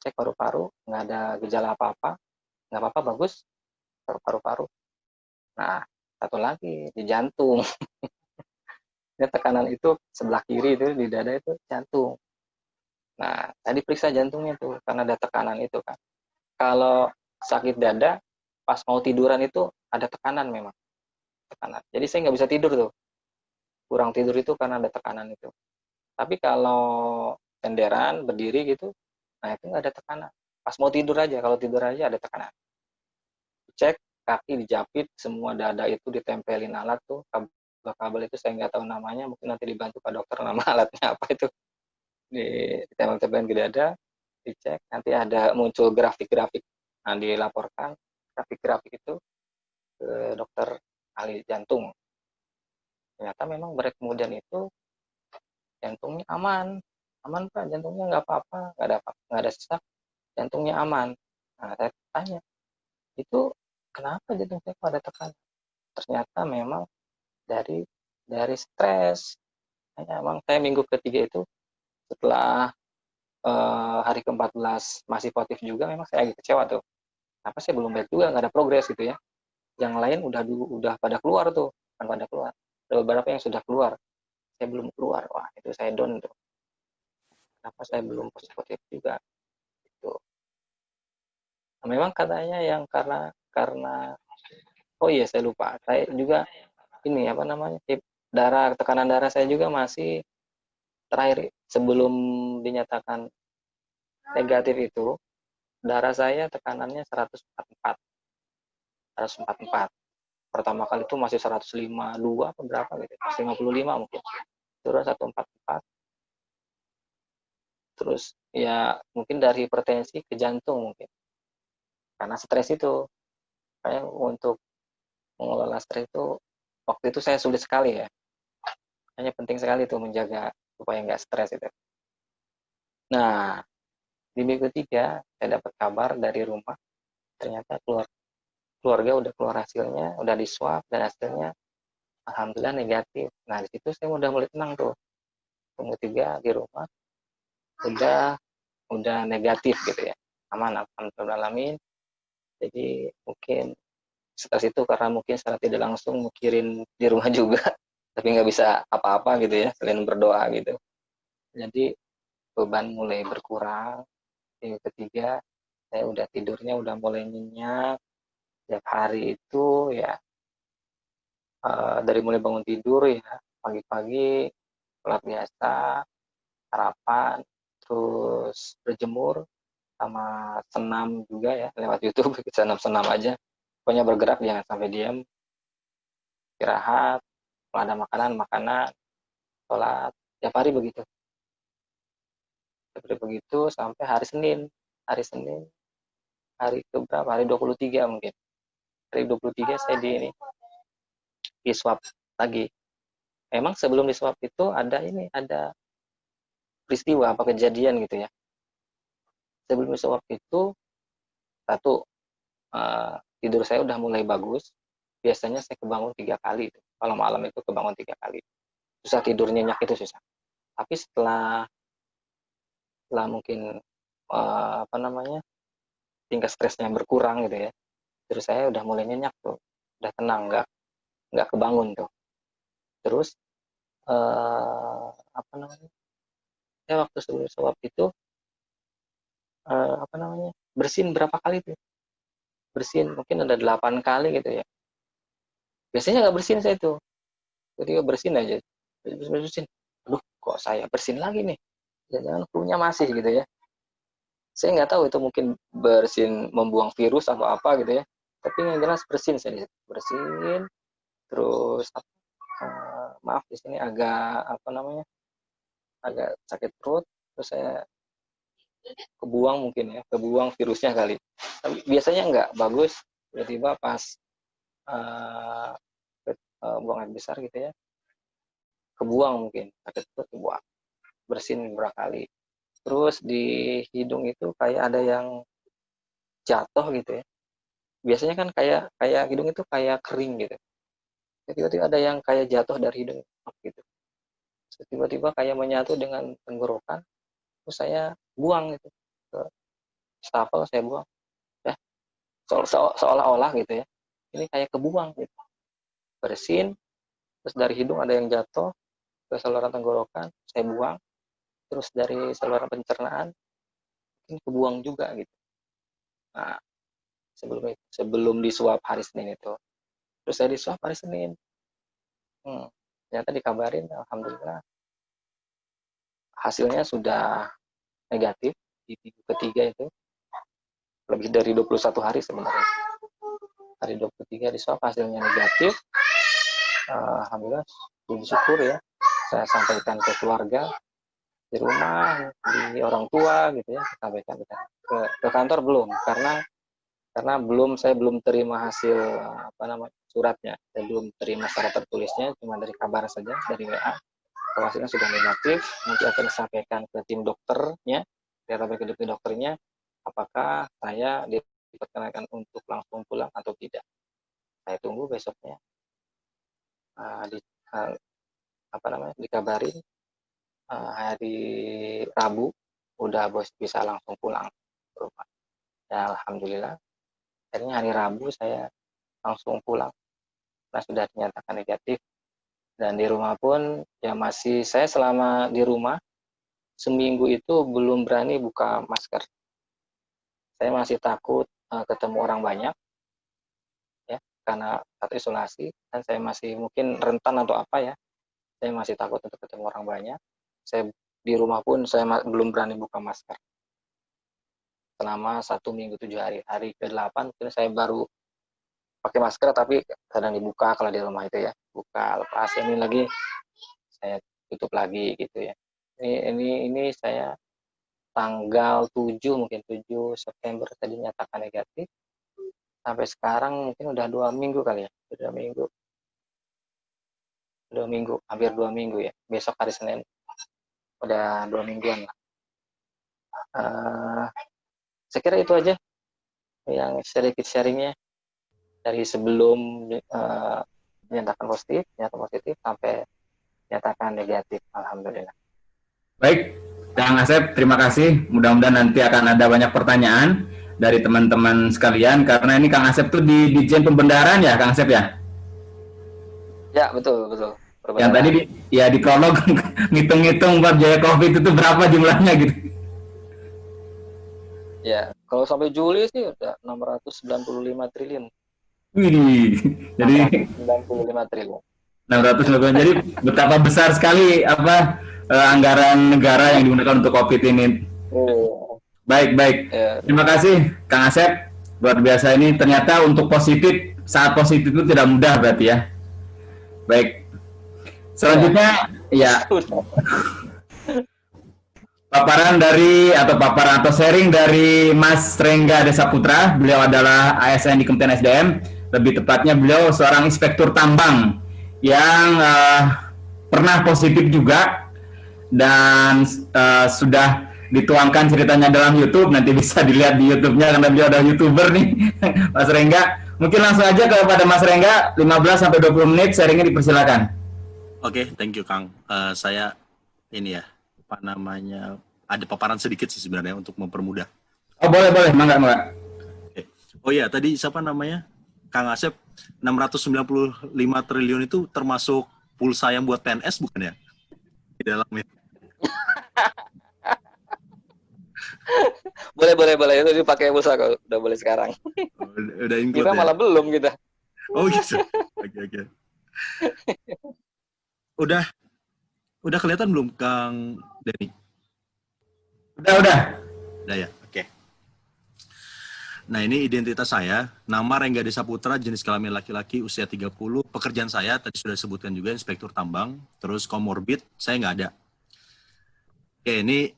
Cek paru-paru, nggak ada gejala apa-apa, nggak apa-apa bagus paru-paru. Nah, satu lagi di jantung. Ini tekanan itu sebelah kiri itu di dada itu jantung. Nah, tadi periksa jantungnya tuh karena ada tekanan itu kan. Kalau sakit dada pas mau tiduran itu ada tekanan memang, tekanan. Jadi saya nggak bisa tidur tuh. Kurang tidur itu karena ada tekanan itu. Tapi kalau tenderan berdiri gitu, nah itu nggak ada tekanan. Pas mau tidur aja, kalau tidur aja ada tekanan. Cek kaki dijapit, semua dada itu ditempelin alat tuh, kabel itu saya nggak tahu namanya, mungkin nanti dibantu Pak Dokter nama alatnya apa itu. Ditempel-tempelin ke dada, dicek, nanti ada muncul grafik-grafik. Nah, dilaporkan grafik-grafik itu ke dokter ahli jantung. Ternyata memang kemudian itu jantungnya aman. Aman Pak, jantungnya nggak apa-apa, nggak ada sesak, jantungnya aman. Nah, saya tanya, itu kenapa jantung saya kok ada tekanan? Ternyata memang dari stres. Hanya memang saya minggu ketiga itu setelah hari ke-14 masih positif juga, memang saya agak kecewa tuh. Apa saya belum baik juga, nggak ada progres gitu ya. Yang lain udah pada keluar tuh, kan pada keluar. Ada beberapa yang sudah keluar, saya belum keluar. Wah, itu saya down tuh. Kenapa saya belum positif juga? Gitu. Nah, memang katanya yang karena oh iya saya lupa. Saya juga ini apa namanya? Tekanan darah saya juga masih terakhir sebelum dinyatakan negatif itu, darah saya tekanannya 144. 144. Pertama kali itu masih 152 apa berapa gitu. 155 mungkin. Terus 144. Terus ya mungkin dari hipertensi ke jantung mungkin. Karena stres itu. Kayak untuk mengelola stres itu waktu itu saya sulit sekali ya. Hanya penting sekali itu menjaga supaya nggak stres itu. Nah, di minggu ketiga saya dapat kabar dari rumah ternyata keluarga udah keluar hasilnya, udah di swab dan hasilnya alhamdulillah negatif. Nah, di situ saya udah mulai tenang tuh. Minggu ketiga di rumah udah negatif gitu ya. Aman alhamdulillah. Jadi mungkin stres itu karena mungkin secara tidak langsung mikirin di rumah juga, tapi nggak bisa apa-apa gitu ya, selain berdoa gitu. Jadi beban mulai berkurang. Minggu ketiga saya udah tidurnya udah mulai nyenyak. Tiap hari itu ya dari mulai bangun tidur ya pagi-pagi sholat biasa, sarapan, terus berjemur sama senam juga ya lewat YouTube, senam-senam aja. Pokoknya bergerak jangan sampai diam, istirahat, kalau ada makanan, sholat, tiap hari begitu. Tiap hari begitu sampai hari Senin. Hari Senin hari ke berapa? Hari 23 mungkin. Hari 23 saya di swab lagi. Memang sebelum di swab itu ada peristiwa apa kejadian gitu ya. Sebelum di swab itu satu, tidur saya udah mulai bagus. Biasanya saya kebangun 3 kali itu. Kalau malam itu kebangun 3 kali. Susah tidur, nyenyak itu susah. Tapi setelah mungkin tingkat stresnya berkurang gitu ya, terus saya udah mulai nyenyak tuh, udah tenang, nggak kebangun tuh. Terus saya waktu sebelum swab itu bersin berapa kali tuh, bersin mungkin ada 8 kali gitu ya. Biasanya nggak bersin saya tuh, ketika bersin aja bersin, aduh kok saya bersin lagi nih, jangan flu-nya masih gitu ya. Saya nggak tahu itu mungkin bersin membuang virus atau apa gitu ya, tapi yang jelas bersin saya bersin. Terus maaf di sini agak agak sakit perut, terus saya kebuang virusnya kali. Tapi biasanya nggak bagus, tiba-tiba pas buang air besar gitu ya, kebuang mungkin sakit perut, kebuang, bersin beberapa kali. Terus di hidung itu kayak ada yang jatuh gitu ya. Biasanya kan kayak hidung itu kayak kering gitu. Tiba-tiba ada yang kayak jatuh dari hidung gitu. Tiba-tiba kayak menyatu dengan tenggorokan. Terus saya buang gitu ke stafel, saya buang. Ya, seolah-olah gitu ya. Ini kayak kebuang gitu. Bersin, terus dari hidung ada yang jatuh ke saluran tenggorokan, saya buang. Terus dari saluran pencernaan mungkin kebuang juga gitu. Nah, sebelum disuap hari Senin itu. Terus saya disuap hari Senin. Ternyata dikabarin, alhamdulillah hasilnya sudah negatif di minggu ketiga itu. Lebih dari 21 hari sebenarnya. Hari 23 disuap hasilnya negatif. Alhamdulillah, bersyukur ya. Saya sampaikan ke keluarga, di rumah, di orang tua gitu ya, sampaikan ke kantor belum, karena saya belum terima hasil suratnya, saya belum terima secara tertulisnya, cuma dari kabar saja dari WA kalau hasilnya sudah negatif. Nanti akan disampaikan ke tim dokternya, ke tim dokternya apakah saya diperkenankan untuk langsung pulang atau tidak. Saya tunggu besoknya dikabarin hari Rabu udah bisa langsung pulang ke rumah. Ya alhamdulillah, akhirnya hari Rabu saya langsung pulang karena sudah dinyatakan negatif. Dan di rumah pun ya masih, saya selama di rumah seminggu itu belum berani buka masker. Saya masih takut ketemu orang banyak ya, karena satu isolasi, dan saya masih mungkin rentan atau apa ya, saya masih takut untuk ketemu orang banyak. Saya di rumah pun saya belum berani buka masker selama 1 minggu 7 hari. Hari ke-8 mungkin saya baru pakai masker, tapi kadang dibuka kalau di rumah itu ya, buka, lepas ini lagi saya tutup lagi gitu ya. Ini saya tanggal 7 mungkin 7 September tadi nyatakan negatif, sampai sekarang mungkin udah 2 minggu kali ya, udah 2 minggu, hampir 2 minggu ya. Besok hari Senin udah 2 mingguan lah. Saya kira itu aja yang sedikit sharingnya dari sebelum dinyatakan positif sampai dinyatakan negatif. Alhamdulillah. Baik, Kang Asep, terima kasih. Mudah-mudahan nanti akan ada banyak pertanyaan dari teman-teman sekalian, karena ini Kang Asep tuh di Dijen Pembendaharaan ya, Kang Asep ya? Ya, betul. Yang tadi di prolog ngitung-ngitung bab biaya COVID itu berapa jumlahnya gitu. Ya, kalau sampai Juli sih udah 695 triliun. Wih, jadi 695 triliun. 690. Jadi betapa besar sekali anggaran negara yang digunakan untuk COVID ini. Baik. Terima kasih Kang Asep. Luar biasa ini, ternyata untuk saat positif itu tidak mudah berarti ya. Baik. Selanjutnya ya. paparan atau sharing dari Mas Rengga Desa Putra. Beliau adalah ASN di Kementerian SDM. Lebih tepatnya beliau seorang inspektur tambang yang pernah positif juga dan sudah dituangkan ceritanya dalam YouTube. Nanti bisa dilihat di YouTube-nya karena beliau adalah YouTuber nih, Mas Rengga. Mungkin langsung aja kepada Mas Rengga, 15-20 menit sharingnya dipersilakan. Oke, thank you Kang. Saya ini ya, apa namanya, ada paparan sedikit sih sebenarnya untuk mempermudah. Oh boleh, mangga. Oke. Oh iya, tadi siapa namanya? Kang Asep, 695 triliun itu termasuk pulsa yang buat PNS bukan ya? Di dalamnya. Boleh. Itu dipakai pulsa kok. Udah boleh sekarang. Udah include Kita ya? malah belum kita. Oh gitu. Oke. Udah kelihatan belum Kang Denny? Udah. Udah ya, oke. Nah ini identitas saya, nama Rengga Desa Putra, jenis kelamin laki-laki, usia 30, pekerjaan saya, tadi sudah disebutkan juga, inspektur tambang, terus komorbid, saya nggak ada. Oke, ini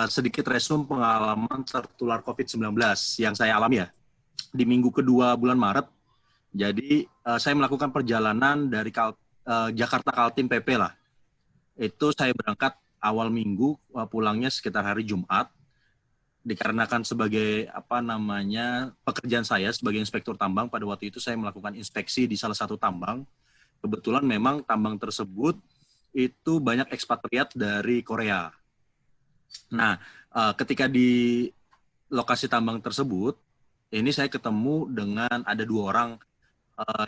sedikit resume pengalaman tertular COVID-19 yang saya alami ya. Di minggu kedua bulan Maret, jadi saya melakukan perjalanan dari Jakarta Kaltim PP lah. Itu saya berangkat awal minggu, pulangnya sekitar hari Jumat. Dikarenakan sebagai pekerjaan saya sebagai inspektur tambang, pada waktu itu saya melakukan inspeksi di salah satu tambang. Kebetulan memang tambang tersebut itu banyak ekspatriat dari Korea. Nah, ketika di lokasi tambang tersebut, ini saya ketemu dengan ada 2 orang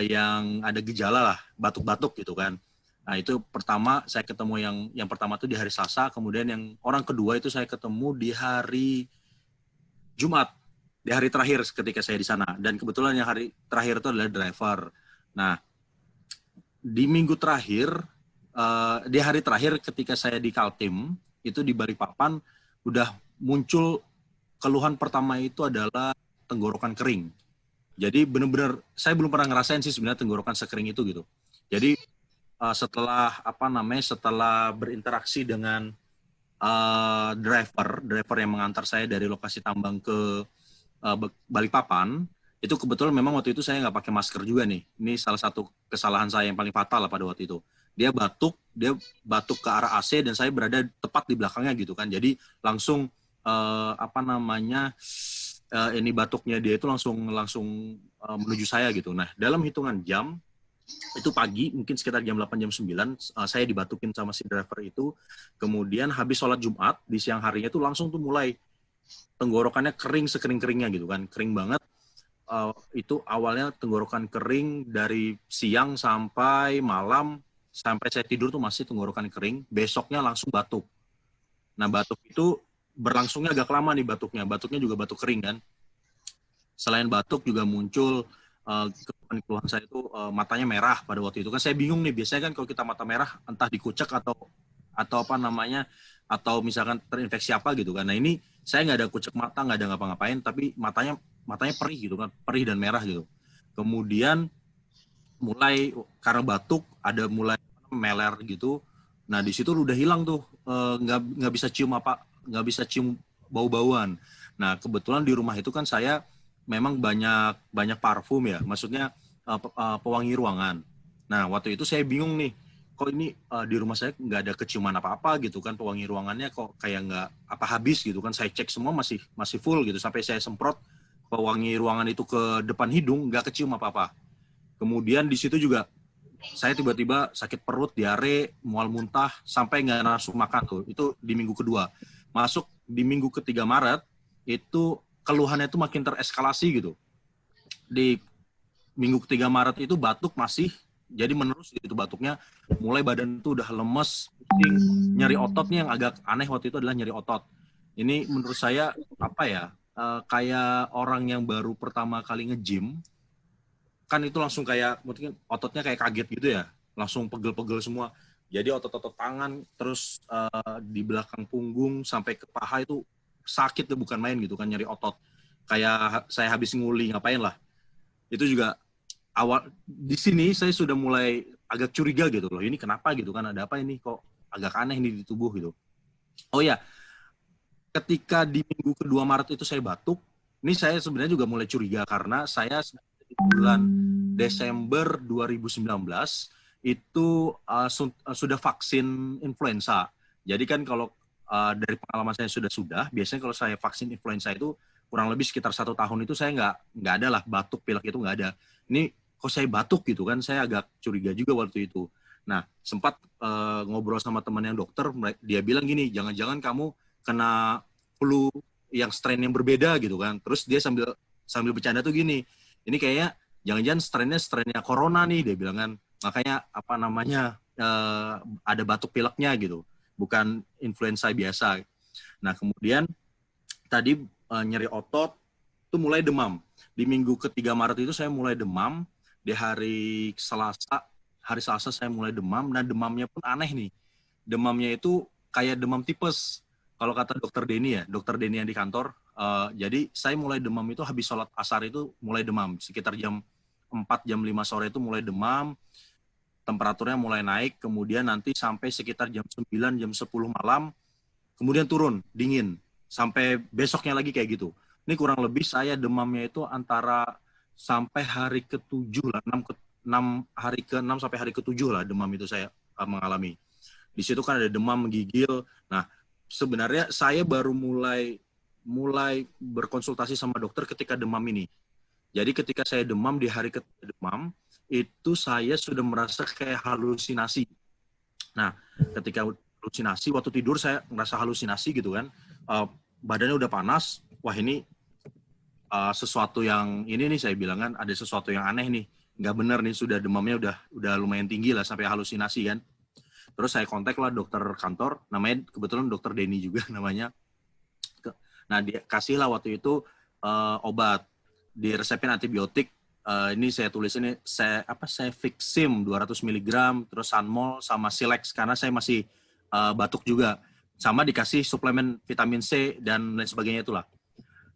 yang ada gejala lah, batuk-batuk gitu kan. Nah itu pertama saya ketemu yang pertama itu di hari Selasa, kemudian yang orang kedua itu saya ketemu di hari Jumat, di hari terakhir ketika saya di sana. Dan kebetulan yang hari terakhir itu adalah driver. Nah, di minggu terakhir, di hari terakhir ketika saya di Kaltim, itu di Balikpapan, udah muncul keluhan pertama itu adalah tenggorokan kering. Jadi benar-benar, saya belum pernah ngerasain sih sebenarnya tenggorokan sekering itu gitu. Jadi setelah berinteraksi dengan driver yang mengantar saya dari lokasi tambang ke Balikpapan, itu kebetulan memang waktu itu saya nggak pakai masker juga nih. Ini salah satu kesalahan saya yang paling fatal lah pada waktu itu. Dia batuk ke arah AC dan saya berada tepat di belakangnya gitu kan. Jadi langsung ini batuknya dia itu langsung menuju saya gitu. Nah, dalam hitungan jam itu pagi, mungkin sekitar jam 8, jam 9, saya dibatukin sama si driver itu. Kemudian habis sholat Jumat, di siang harinya tuh langsung tuh mulai tenggorokannya kering sekering-keringnya gitu kan. Kering banget. Itu awalnya tenggorokan kering dari siang sampai malam, sampai saya tidur tuh masih tenggorokan kering. Besoknya langsung batuk. Nah batuk itu berlangsungnya agak lama nih batuknya. Batuknya juga batuk kering kan. Selain batuk juga muncul keluhan saya itu matanya merah pada waktu itu kan. Saya bingung nih, biasanya kan kalau kita mata merah entah dikucek atau misalkan terinfeksi apa gitu kan. Nah ini saya nggak ada kucek mata, nggak ada ngapa-ngapain, tapi matanya perih gitu kan, perih dan merah gitu. Kemudian mulai karena batuk ada mulai meler gitu. Nah di situ udah hilang tuh, nggak bisa cium bau-bauan. Nah kebetulan di rumah itu kan saya memang banyak parfum ya, maksudnya pewangi ruangan. Nah waktu itu saya bingung nih, kok ini di rumah saya nggak ada keciuman apa-apa gitu kan, pewangi ruangannya kok kayak nggak habis gitu kan. Saya cek semua masih full gitu, sampai saya semprot pewangi ruangan itu ke depan hidung, nggak kecium apa-apa. Kemudian di situ juga saya tiba-tiba sakit perut, diare, mual muntah, sampai nggak nafsu makan tuh. Itu di minggu kedua. Masuk di minggu ketiga Maret, itu keluhannya itu makin tereskalasi gitu. Di minggu ketiga Maret itu batuk masih, jadi menerus gitu batuknya. Mulai badan itu udah lemes, pusing, nyeri ototnya yang agak aneh waktu itu adalah nyeri otot. Ini menurut saya kayak orang yang baru pertama kali nge-gym, kan itu langsung kayak mungkin ototnya kayak kaget gitu ya, langsung pegel-pegel semua. Jadi otot-otot tangan, terus di belakang punggung sampai ke paha itu sakit tuh, bukan main gitu kan, nyeri otot. Kayak saya habis nguli, ngapain lah. Itu juga awal di sini saya sudah mulai agak curiga gitu loh. Ini kenapa gitu kan, ada apa ini kok agak aneh nih di tubuh gitu. Oh ya, ketika di minggu kedua Maret itu saya batuk, ini saya sebenarnya juga mulai curiga karena saya di bulan Desember 2019 itu sudah vaksin influenza. Jadi kan kalau dari pengalaman saya sudah, biasanya kalau saya vaksin influenza itu kurang lebih sekitar 1 tahun itu saya nggak ada lah batuk pilek itu nggak ada. Ini kok saya batuk gitu kan, saya agak curiga juga waktu itu. Nah sempat ngobrol sama teman yang dokter, dia bilang gini, jangan-jangan kamu kena flu yang strain yang berbeda gitu kan. Terus dia sambil bercanda tuh gini, ini kayaknya jangan-jangan strainnya corona nih, dia bilang kan. Makanya ada batuk pileknya gitu, bukan influenza biasa. Nah kemudian tadi nyeri otot itu mulai demam. Di minggu ketiga Maret itu saya mulai demam. Di hari Selasa saya mulai demam. Nah demamnya pun aneh nih. Demamnya itu kayak demam tipes. Kalau kata dokter Denny yang di kantor. Jadi saya mulai demam itu habis sholat asar itu mulai demam. Sekitar jam 4, jam 5 sore itu mulai demam. Temperaturnya mulai naik. Kemudian nanti sampai sekitar jam 9, jam 10 malam. Kemudian turun, dingin. Sampai besoknya lagi kayak gitu. Ini kurang lebih saya demamnya itu antara sampai hari ke-7 lah, 6 hari ke-6 sampai hari ke-7 lah demam itu saya mengalami. Di situ kan ada demam menggigil. Nah, sebenarnya saya baru mulai berkonsultasi sama dokter ketika demam ini. Jadi ketika saya demam, di hari ketiga demam, itu saya sudah merasa kayak halusinasi. Nah, ketika halusinasi, waktu tidur saya merasa halusinasi gitu kan. Badannya udah panas, wah ini sesuatu yang ini nih saya bilang kan, ada sesuatu yang aneh nih, nggak benar nih, sudah demamnya udah lumayan tinggi lah sampai halusinasi kan. Terus saya kontak lah dokter kantor, namanya kebetulan dokter Denny juga namanya. Nah dia kasih lah waktu itu obat, diresepin antibiotik. Ini saya tulis ini Cefixim 200 mg, terus Sanmol sama Silex karena saya masih batuk juga. Sama dikasih suplemen vitamin C dan lain sebagainya itulah.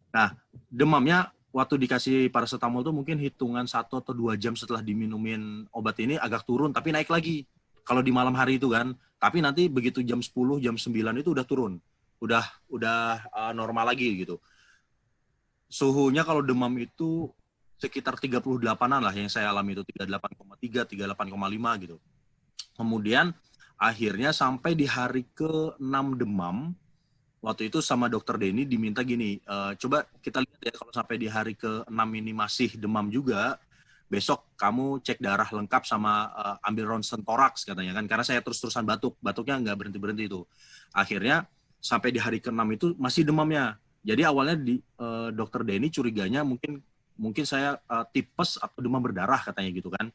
Nah, demamnya waktu dikasih paracetamol itu mungkin hitungan 1 atau 2 jam setelah diminumin obat ini agak turun, tapi naik lagi. Kalau di malam hari itu kan, tapi nanti begitu jam 10, jam 9 itu udah turun. Udah normal lagi gitu. Suhunya kalau demam itu sekitar 38-an lah yang saya alami itu, 38,3, 38,5 gitu. Kemudian akhirnya sampai di hari ke-6 demam, waktu itu sama dokter Denny diminta gini, coba kita lihat ya kalau sampai di hari ke-6 ini masih demam juga, besok kamu cek darah lengkap sama ambil ronsen toraks katanya kan, karena saya terus-terusan batuknya nggak berhenti-berhenti itu. Akhirnya sampai di hari ke-6 itu masih demamnya. Jadi awalnya dokter Denny curiganya mungkin saya tipes atau demam berdarah katanya gitu kan.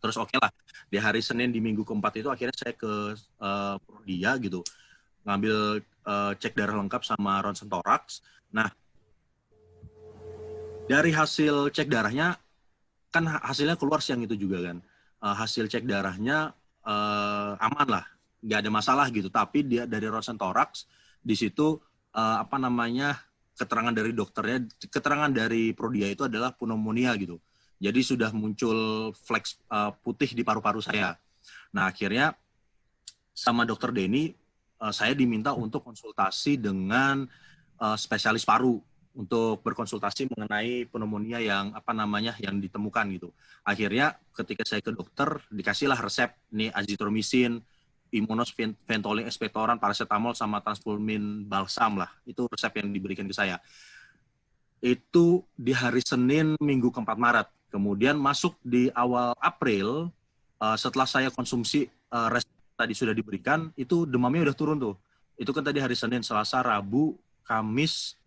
Terus oke lah, di hari Senin di minggu keempat itu akhirnya saya ke Prodia gitu, ngambil cek darah lengkap sama ronsen toraks. Nah, dari hasil cek darahnya, kan hasilnya keluar siang itu juga kan. Hasil cek darahnya aman lah, nggak ada masalah gitu. Tapi dia dari ronsen toraks, di situ keterangan dari dokternya, keterangan dari Prodia itu adalah pneumonia gitu. Jadi sudah muncul fleks putih di paru-paru saya. Nah akhirnya sama dokter Denny, saya diminta untuk konsultasi dengan spesialis paru untuk berkonsultasi mengenai pneumonia yang yang ditemukan gitu. Akhirnya ketika saya ke dokter dikasihlah resep nih azitromisin, Imunos, Ventolin, Expectorant, paracetamol sama Transfulmin balsam lah. Itu resep yang diberikan ke saya. Itu di hari Senin minggu ke-4 Maret. Kemudian masuk di awal April, setelah saya konsumsi resep tadi sudah diberikan, itu demamnya udah turun tuh. Itu kan tadi hari Senin, Selasa, Rabu, Kamis,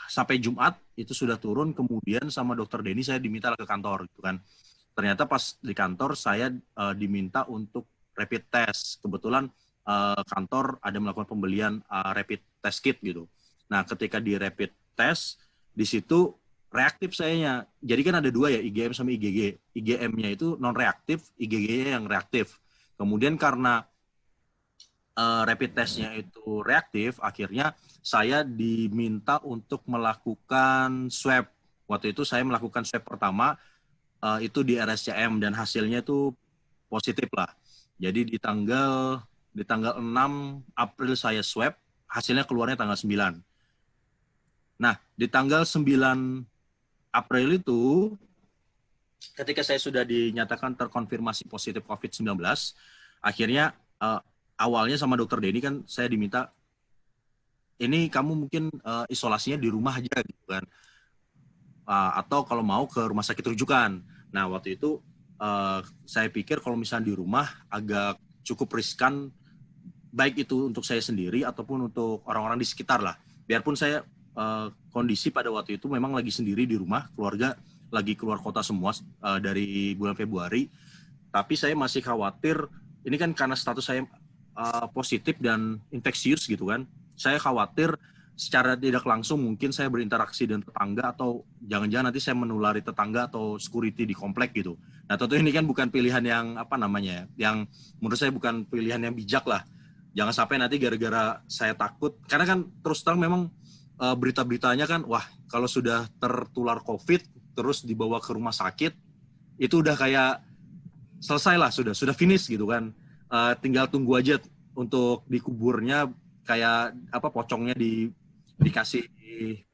sampai Jumat itu sudah turun. Kemudian sama dokter Denny saya diminta ke kantor gitu kan. Ternyata pas di kantor saya diminta untuk rapid test. Kebetulan kantor ada melakukan pembelian rapid test kit gitu. Nah ketika di rapid test, di situ reaktif sayanya. Jadi kan ada 2 ya, IgM sama IgG. IgM-nya itu non-reaktif, IgG-nya yang reaktif. Kemudian karena rapid test-nya itu reaktif, akhirnya saya diminta untuk melakukan swab. Waktu itu saya melakukan swab pertama, itu di RSCM, dan hasilnya itu positif lah. Jadi di tanggal 6 April saya swab, hasilnya keluarnya tanggal 9. Nah, di tanggal 9 April itu, ketika saya sudah dinyatakan terkonfirmasi positif COVID-19, akhirnya awalnya sama dokter Denny kan saya diminta, ini kamu mungkin isolasinya di rumah aja gitu kan. Atau kalau mau ke rumah sakit rujukan. Nah, waktu itu saya pikir kalau misalnya di rumah agak cukup riskan, baik itu untuk saya sendiri ataupun untuk orang-orang di sekitar lah. Biarpun saya kondisi pada waktu itu memang lagi sendiri di rumah, keluarga lagi keluar kota semua dari bulan Februari, tapi saya masih khawatir, ini kan karena status saya positif dan infeksius gitu kan, saya khawatir secara tidak langsung mungkin saya berinteraksi dengan tetangga atau jangan-jangan nanti saya menulari tetangga atau security di komplek gitu. Nah, tentu ini kan bukan pilihan yang yang menurut saya bukan pilihan yang bijak lah. Jangan sampai nanti gara-gara saya takut, karena kan terus terang memang berita-beritanya kan, wah kalau sudah tertular COVID terus dibawa ke rumah sakit itu udah kayak selesai lah, sudah finish gitu kan. Tinggal tunggu aja untuk dikuburnya, kayak pocongnya dikasih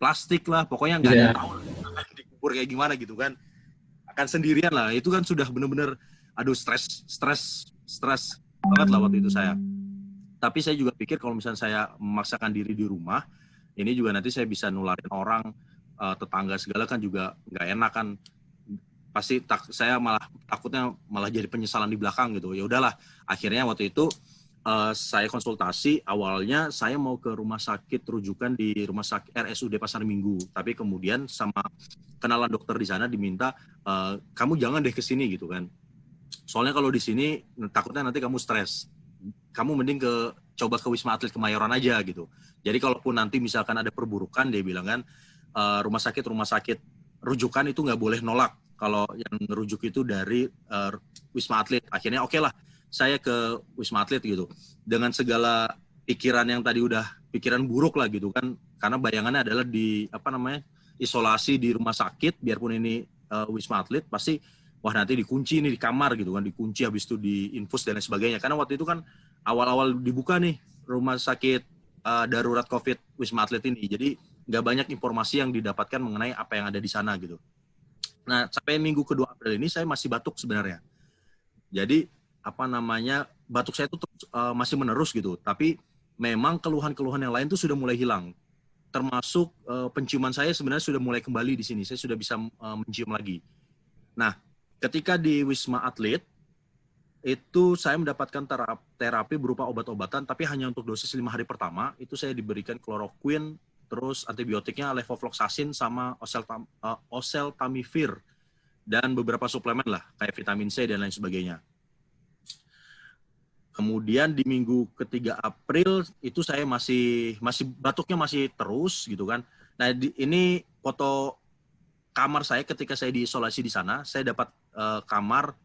plastik lah, pokoknya nggak ada yang tahu akan dikubur kayak gimana gitu kan, akan sendirian lah. Itu kan sudah benar-benar aduh stres banget lah waktu itu saya. Tapi saya juga pikir kalau misalnya saya memaksakan diri di rumah, ini juga nanti saya bisa nularin orang, tetangga segala kan juga nggak enak kan. Pasti saya takutnya malah jadi penyesalan di belakang gitu. Ya udahlah, akhirnya waktu itu saya konsultasi. Awalnya saya mau ke rumah sakit rujukan di rumah sakit RSUD Pasar Minggu, tapi kemudian sama kenalan dokter di sana diminta, kamu jangan deh ke sini gitu kan. Soalnya kalau di sini takutnya nanti kamu stres. Kamu mending coba ke Wisma Atlet Kemayoran aja gitu. Jadi kalaupun nanti misalkan ada perburukan, dia bilang kan, rumah sakit rujukan itu nggak boleh nolak kalau yang rujuk itu dari Wisma Atlet. Akhirnya oke lah, saya ke Wisma Atlet gitu. Dengan segala pikiran yang tadi udah pikiran buruk lah gitu kan. Karena bayangannya adalah isolasi di rumah sakit, biarpun ini Wisma Atlet, pasti wah nanti dikunci nih di kamar gitu kan, dikunci habis itu diinfus dan lain sebagainya. Karena waktu itu kan awal-awal dibuka nih rumah sakit darurat COVID Wisma Atlet ini. Jadi nggak banyak informasi yang didapatkan mengenai apa yang ada di sana gitu. Nah, sampai minggu kedua April ini saya masih batuk sebenarnya. Jadi batuk saya itu masih menerus gitu. Tapi memang keluhan-keluhan yang lain itu sudah mulai hilang. Termasuk penciuman saya sebenarnya sudah mulai kembali di sini. Saya sudah bisa mencium lagi. Nah, ketika di Wisma Atlet itu saya mendapatkan terapi berupa obat-obatan, tapi hanya untuk dosis 5 hari pertama. Itu saya diberikan kloroquine, terus antibiotiknya levofloxacin sama oseltamivir, dan beberapa suplemen lah kayak vitamin C dan lain sebagainya. Kemudian di minggu ketiga April itu saya masih batuknya masih terus gitu kan. Nah, ini foto kamar saya ketika saya diisolasi di sana. Saya dapat kamar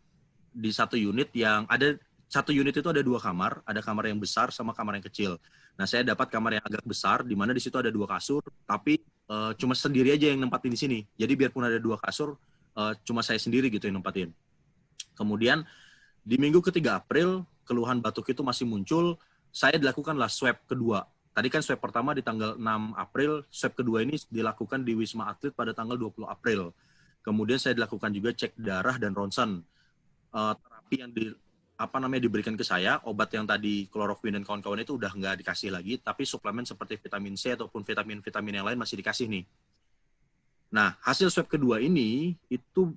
di satu unit yang ada, satu unit itu ada 2 kamar, ada kamar yang besar sama kamar yang kecil. Nah, saya dapat kamar yang agak besar, di mana di situ ada 2 kasur, tapi cuma sendiri aja yang nempatin di sini. Jadi biarpun ada 2 kasur, cuma saya sendiri gitu yang nempatin. Kemudian di minggu ketiga April, keluhan batuk itu masih muncul. Saya dilakukanlah swab kedua. Tadi kan swab pertama di tanggal 6 April, swab kedua ini dilakukan di Wisma Atlet pada tanggal 20 April. Kemudian saya dilakukan juga cek darah dan ronsen. Terapi yang diberikan ke saya, obat yang tadi kloroquine dan kawan-kawan itu udah nggak dikasih lagi, tapi suplemen seperti vitamin C ataupun vitamin-vitamin yang lain masih dikasih nih. Nah, hasil swab kedua ini itu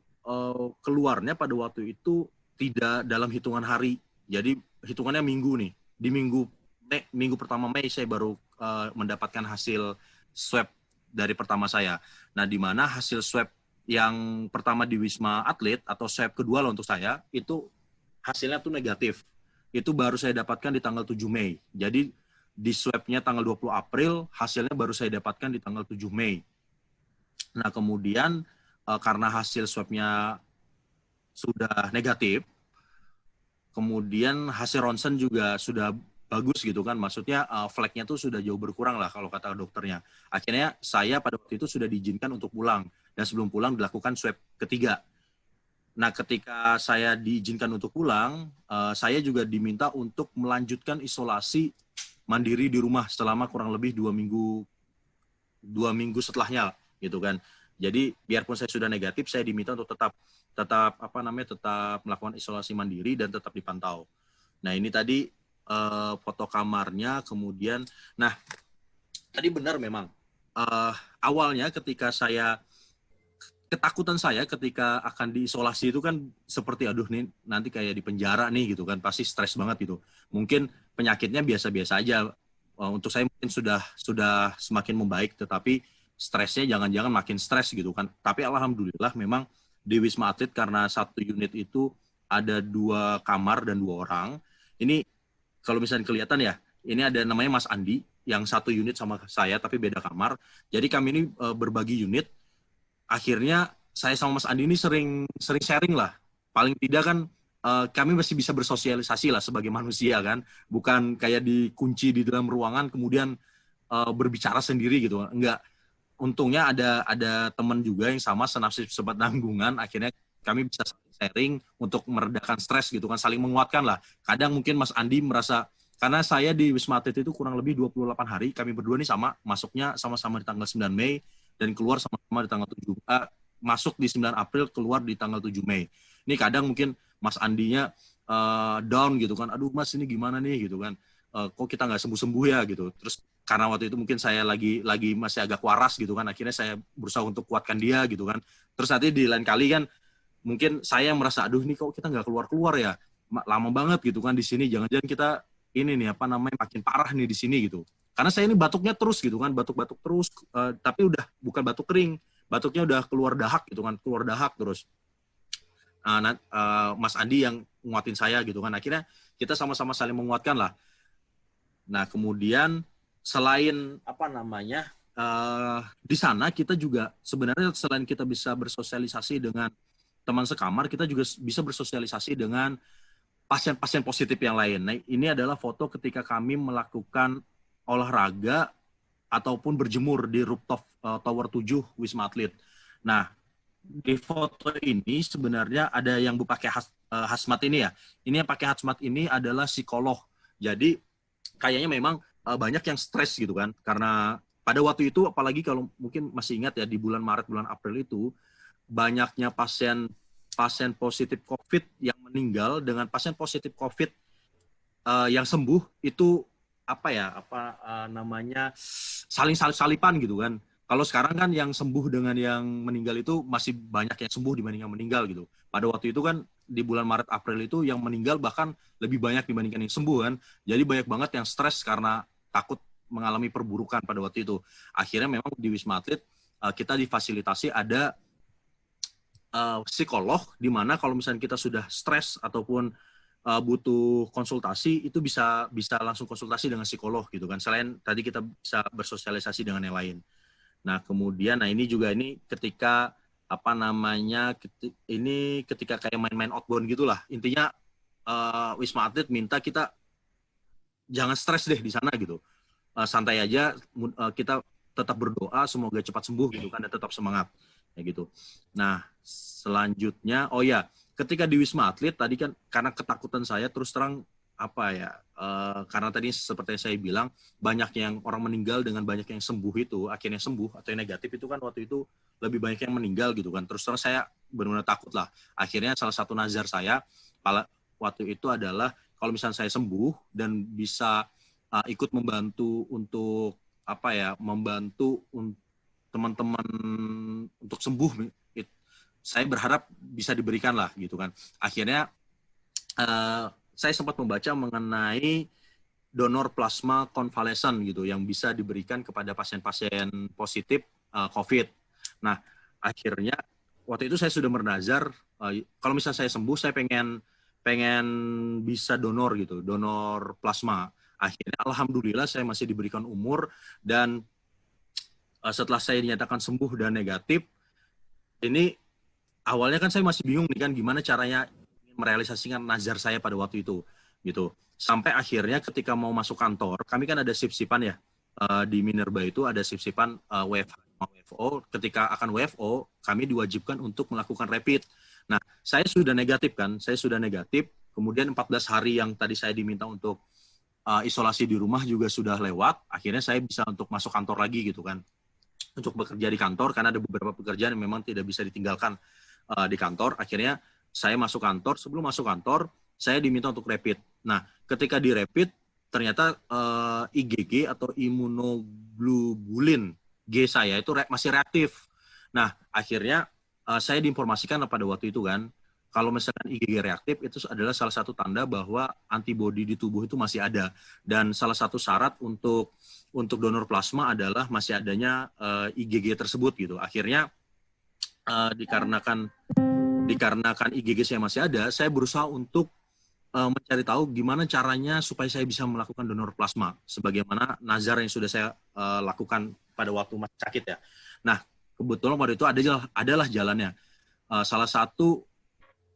keluarnya pada waktu itu tidak dalam hitungan hari. Jadi hitungannya minggu nih. Di minggu pertama Mei saya baru mendapatkan hasil swab dari pertama saya. Nah, di mana hasil swab yang pertama di Wisma Atlet atau swab kedua lah untuk saya, itu hasilnya tuh negatif. Itu baru saya dapatkan di tanggal 7 Mei. Jadi di swabnya tanggal 20 April, hasilnya baru saya dapatkan di tanggal 7 Mei. Nah, kemudian karena hasil swabnya sudah negatif, kemudian hasil ronsen juga sudah bagus gitu kan, maksudnya flagnya tuh sudah jauh berkurang lah kalau kata dokternya. Akhirnya saya pada waktu itu sudah diizinkan untuk pulang, dan sebelum pulang dilakukan swab ketiga. Nah, ketika saya diizinkan untuk pulang, saya juga diminta untuk melanjutkan isolasi mandiri di rumah selama kurang lebih 2 minggu setelahnya gitu kan. Jadi biarpun saya sudah negatif, saya diminta untuk tetap melakukan isolasi mandiri dan tetap dipantau. Nah ini tadi foto kamarnya, kemudian, nah tadi benar memang awalnya ketakutan saya ketika akan diisolasi itu kan seperti aduh nih nanti kayak di penjara nih gitu kan, pasti stres banget gitu. Mungkin penyakitnya biasa-biasa aja. Untuk saya mungkin sudah semakin membaik, tetapi stresnya jangan-jangan makin stres gitu kan. Tapi alhamdulillah memang di Wisma Atlet karena satu unit itu ada 2 kamar dan 2 orang. Ini kalau misalnya kelihatan ya, ini ada namanya Mas Andi yang satu unit sama saya tapi beda kamar. Jadi kami ini berbagi unit. Akhirnya saya sama Mas Andi ini sering sharing lah. Paling tidak kan kami masih bisa bersosialisasi lah sebagai manusia kan. Bukan kayak dikunci di dalam ruangan kemudian berbicara sendiri gitu. Enggak. Untungnya ada teman juga yang sama senasib sebat tanggungan. Akhirnya kami bisa sharing untuk meredakan stres gitu kan. Saling menguatkan lah. Kadang mungkin Mas Andi merasa, karena saya di Wisma Atlet itu kurang lebih 28 hari. Kami berdua nih masuknya sama-sama di tanggal 9 Mei. Dan keluar sama-sama di tanggal 7, masuk di 9 April, keluar di tanggal 7 Mei. Ini kadang mungkin Mas Andinya down gitu kan, aduh Mas ini gimana nih gitu kan, kok kita nggak sembuh-sembuh ya gitu. Terus karena waktu itu mungkin saya lagi masih agak waras gitu kan, akhirnya saya berusaha untuk kuatkan dia gitu kan. Terus nanti di lain kali kan, mungkin saya merasa, aduh ini kok kita nggak keluar-keluar ya, lama banget gitu kan di sini, jangan-jangan kita ini nih makin parah nih di sini gitu. Karena saya ini batuknya terus gitu kan, batuk-batuk terus, tapi udah bukan batuk kering, batuknya udah keluar dahak gitu kan, keluar dahak terus. Mas Andi yang nguatin saya gitu kan, akhirnya kita sama-sama saling menguatkan lah. Nah kemudian selain di sana kita juga sebenarnya selain kita bisa bersosialisasi dengan teman sekamar, kita juga bisa bersosialisasi dengan pasien-pasien positif yang lain. Nah ini adalah foto ketika kami melakukan olahraga ataupun berjemur di rooftop Tower 7 Wisma Atlet. Nah, di foto ini sebenarnya ada yang pakai hazmat ini ya. Ini yang pakai hazmat ini adalah psikolog. Jadi kayaknya memang banyak yang stres gitu kan. Karena pada waktu itu, apalagi kalau mungkin masih ingat ya, di bulan Maret, bulan April itu, banyaknya pasien positif COVID yang meninggal dengan pasien positif COVID yang sembuh itu saling-salipan gitu kan. Kalau sekarang kan yang sembuh dengan yang meninggal itu masih banyak yang sembuh dibanding yang meninggal gitu. Pada waktu itu kan di bulan Maret April itu yang meninggal bahkan lebih banyak dibandingkan yang sembuh kan. Jadi banyak banget yang stres karena takut mengalami perburukan pada waktu itu. Akhirnya memang di Wisma Atlet kita difasilitasi ada psikolog, di mana kalau misalnya kita sudah stres ataupun butuh konsultasi, itu bisa langsung konsultasi dengan psikolog gitu kan. Selain tadi kita bisa bersosialisasi dengan yang lain. Nah kemudian, ini ketika ketika kayak main-main outbound gitulah. Intinya Wisma Atlet minta kita jangan stres deh di sana gitu. Santai aja, kita tetap berdoa semoga cepat sembuh gitu kan, dan tetap semangat ya gitu. Nah selanjutnya, ketika di Wisma Atlet tadi kan karena ketakutan saya terus terang karena tadi seperti yang saya bilang banyak yang orang meninggal dengan banyak yang sembuh itu, akhirnya sembuh atau yang negatif itu kan waktu itu lebih banyak yang meninggal gitu kan. Terus terang saya benar-benar takut lah. Akhirnya salah satu nazar saya waktu itu adalah kalau misalnya saya sembuh dan bisa ikut membantu untuk membantu teman-teman untuk sembuh, saya berharap bisa diberikan lah gitu kan. Akhirnya saya sempat membaca mengenai donor plasma konvalesen gitu yang bisa diberikan kepada pasien-pasien positif COVID. Nah akhirnya waktu itu saya sudah bernazar kalau misalnya saya sembuh saya pengen bisa donor gitu, donor plasma. Akhirnya alhamdulillah saya masih diberikan umur, dan setelah saya dinyatakan sembuh dan negatif, ini awalnya kan saya masih bingung nih kan gimana caranya merealisasikan nazar saya pada waktu itu gitu. Sampai akhirnya ketika mau masuk kantor, kami kan ada sip-sipan ya di Minerba itu ada sip-sipan WFO. Ketika akan WFO, kami diwajibkan untuk melakukan rapid. Nah, saya sudah negatif kan, kemudian 14 hari yang tadi saya diminta untuk isolasi di rumah juga sudah lewat, akhirnya saya bisa untuk masuk kantor lagi gitu kan. Untuk bekerja di kantor, karena ada beberapa pekerjaan yang memang tidak bisa ditinggalkan di kantor. Akhirnya saya masuk kantor, sebelum masuk kantor, saya diminta untuk rapid. Nah, ketika di rapid, ternyata IgG atau imunoglobulin G saya itu masih reaktif. Nah, akhirnya saya diinformasikan pada waktu itu kan, kalau misalkan IgG reaktif itu adalah salah satu tanda bahwa antibodi di tubuh itu masih ada. Dan salah satu syarat untuk donor plasma adalah masih adanya IgG tersebut gitu. Akhirnya dikarenakan IgG saya masih ada, saya berusaha untuk mencari tahu gimana caranya supaya saya bisa melakukan donor plasma, sebagaimana nazar yang sudah saya lakukan pada waktu masih sakit ya. Nah, kebetulan pada itu adalah jalannya. Salah satu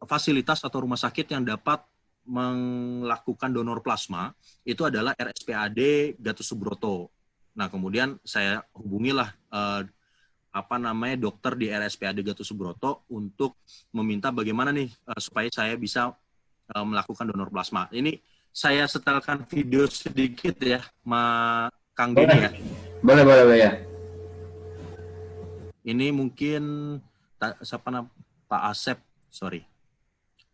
fasilitas atau rumah sakit yang dapat melakukan donor plasma itu adalah RSPAD Gatot Subroto. Nah, kemudian saya hubungilah dokter di RSPAD Gatot Subroto untuk meminta bagaimana nih supaya saya bisa melakukan donor plasma. Ini saya setelkan video sedikit ya, Kang Denny ya. Boleh ya. Ini mungkin Pak Asep, sorry.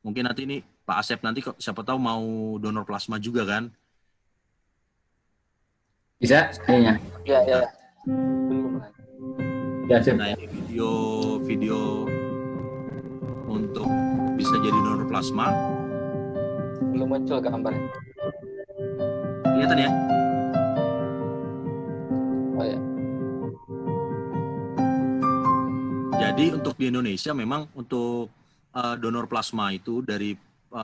Mungkin nanti ini Pak Asep nanti siapa tahu mau donor plasma juga kan? Bisa? Kayaknya. Ya. Belum lah. Ya, sip. Nah, ini video untuk bisa jadi donor plasma. Belum muncul gambarnya. Kelihatan ya? Oh ya. Jadi untuk di Indonesia memang untuk donor plasma itu dari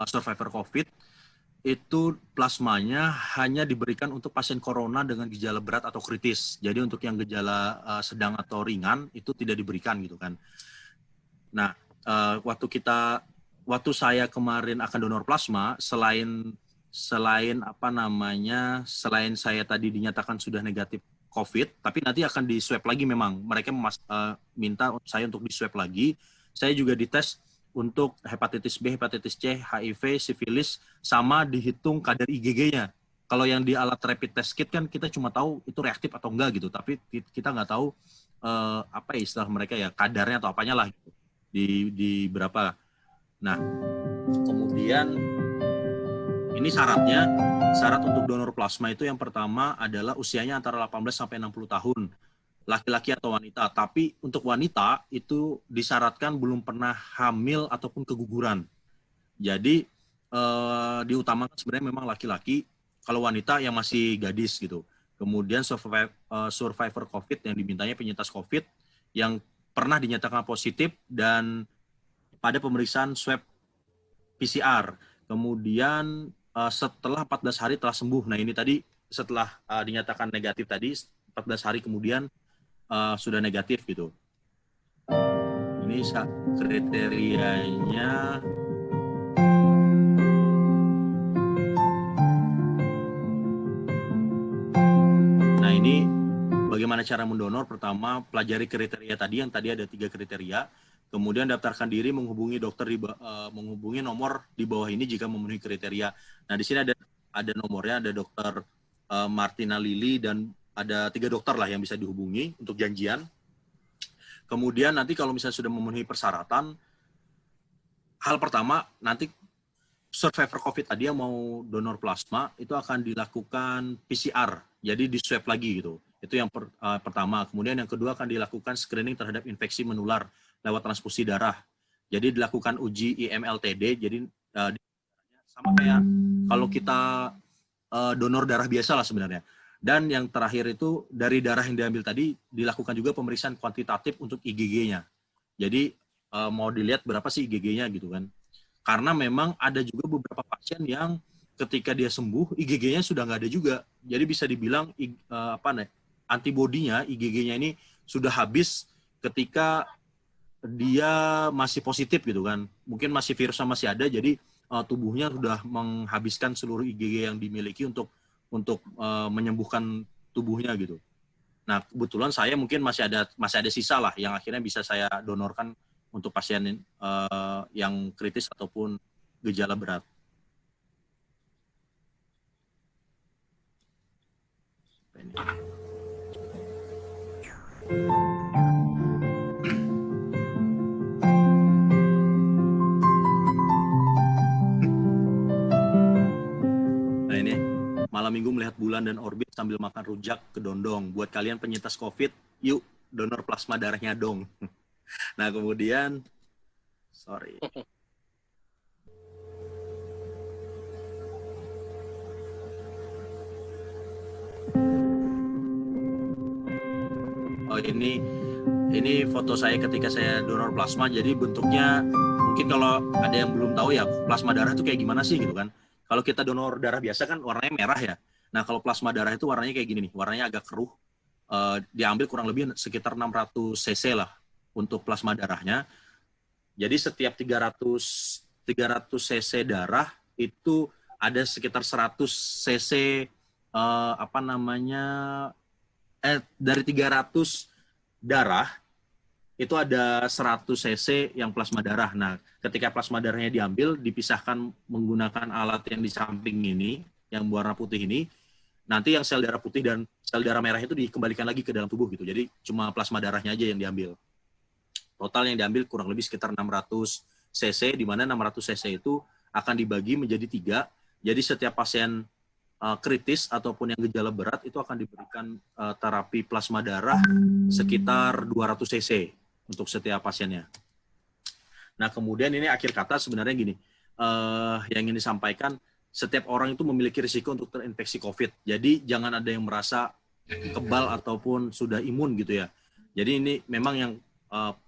survivor COVID itu plasmanya hanya diberikan untuk pasien corona dengan gejala berat atau kritis. Jadi untuk yang gejala sedang atau ringan itu tidak diberikan gitu kan. Nah, waktu saya kemarin akan donor plasma, selain saya tadi dinyatakan sudah negatif COVID, tapi nanti akan di swab lagi memang. Mereka minta saya untuk di swab lagi. Saya juga dites untuk hepatitis B, hepatitis C, HIV, sifilis, sama dihitung kadar IgG-nya. Kalau yang di alat rapid test kit kan kita cuma tahu itu reaktif atau enggak gitu, tapi kita nggak tahu istilah mereka ya, kadarnya atau apanya lah gitu, di berapa. Nah, kemudian ini syarat untuk donor plasma itu yang pertama adalah usianya antara 18 sampai 60 tahun. Laki-laki atau wanita, tapi untuk wanita itu disyaratkan belum pernah hamil ataupun keguguran. Jadi diutamakan sebenarnya memang laki-laki, kalau wanita yang masih gadis gitu. Kemudian survivor COVID yang dimintanya penyintas COVID yang pernah dinyatakan positif dan pada pemeriksaan swab PCR. Kemudian setelah 14 hari telah sembuh. Nah ini tadi setelah dinyatakan negatif tadi, 14 hari kemudian sudah negatif gitu. Ini kriterianya. Nah ini bagaimana cara mendonor? Pertama, pelajari kriteria tadi, yang tadi ada 3 kriteria. Kemudian daftarkan diri, menghubungi dokter, menghubungi nomor di bawah ini jika memenuhi kriteria. Nah di sini ada nomornya, ada dokter Martina Lili dan ada 3 dokter lah yang bisa dihubungi untuk janjian. Kemudian nanti kalau misalnya sudah memenuhi persyaratan, hal pertama nanti survivor COVID tadi yang mau donor plasma itu akan dilakukan PCR, jadi di swab lagi gitu. Itu yang pertama. Kemudian yang kedua akan dilakukan screening terhadap infeksi menular lewat transfusi darah. Jadi dilakukan uji IMLTD, jadi sama kayak kalau kita donor darah biasa lah sebenarnya. Dan yang terakhir itu dari darah yang diambil tadi dilakukan juga pemeriksaan kuantitatif untuk IgG-nya. Jadi mau dilihat berapa sih IgG-nya gitu kan. Karena memang ada juga beberapa pasien yang ketika dia sembuh IgG-nya sudah nggak ada juga. Jadi bisa dibilang antibodinya, IgG-nya ini sudah habis ketika dia masih positif gitu kan. Mungkin masih virusnya masih ada, jadi tubuhnya sudah menghabiskan seluruh IgG yang dimiliki untuk menyembuhkan tubuhnya gitu. Nah, kebetulan saya mungkin masih ada sisa lah yang akhirnya bisa saya donorkan untuk pasien yang kritis ataupun gejala berat. Nah ini, malam minggu melihat bulan dan orbit sambil makan rujak kedondong. Buat kalian penyintas COVID, yuk donor plasma darahnya dong. Nah kemudian, sorry. Oh ini foto saya ketika saya donor plasma. Jadi bentuknya mungkin kalau ada yang belum tahu ya, plasma darah itu kayak gimana sih gitu kan. Kalau kita donor darah biasa kan warnanya merah ya. Nah kalau plasma darah itu warnanya kayak gini nih, warnanya agak keruh. Diambil kurang lebih sekitar 600 cc lah untuk plasma darahnya. Jadi setiap 300 cc darah itu ada sekitar 100 cc dari 300 darah itu ada 100 cc yang plasma darah. Nah, ketika plasma darahnya diambil, dipisahkan menggunakan alat yang di samping ini, yang warna putih ini, nanti yang sel darah putih dan sel darah merah itu dikembalikan lagi ke dalam tubuh gitu. Jadi cuma plasma darahnya aja yang diambil. Total yang diambil kurang lebih sekitar 600 cc, di mana 600 cc itu akan dibagi menjadi 3. Jadi setiap pasien kritis ataupun yang gejala berat itu akan diberikan terapi plasma darah sekitar 200 cc untuk setiap pasiennya. Nah kemudian ini akhir kata sebenarnya gini, yang ingin disampaikan, setiap orang itu memiliki risiko untuk terinfeksi COVID. Jadi jangan ada yang merasa kebal ataupun sudah imun gitu ya. Jadi ini memang yang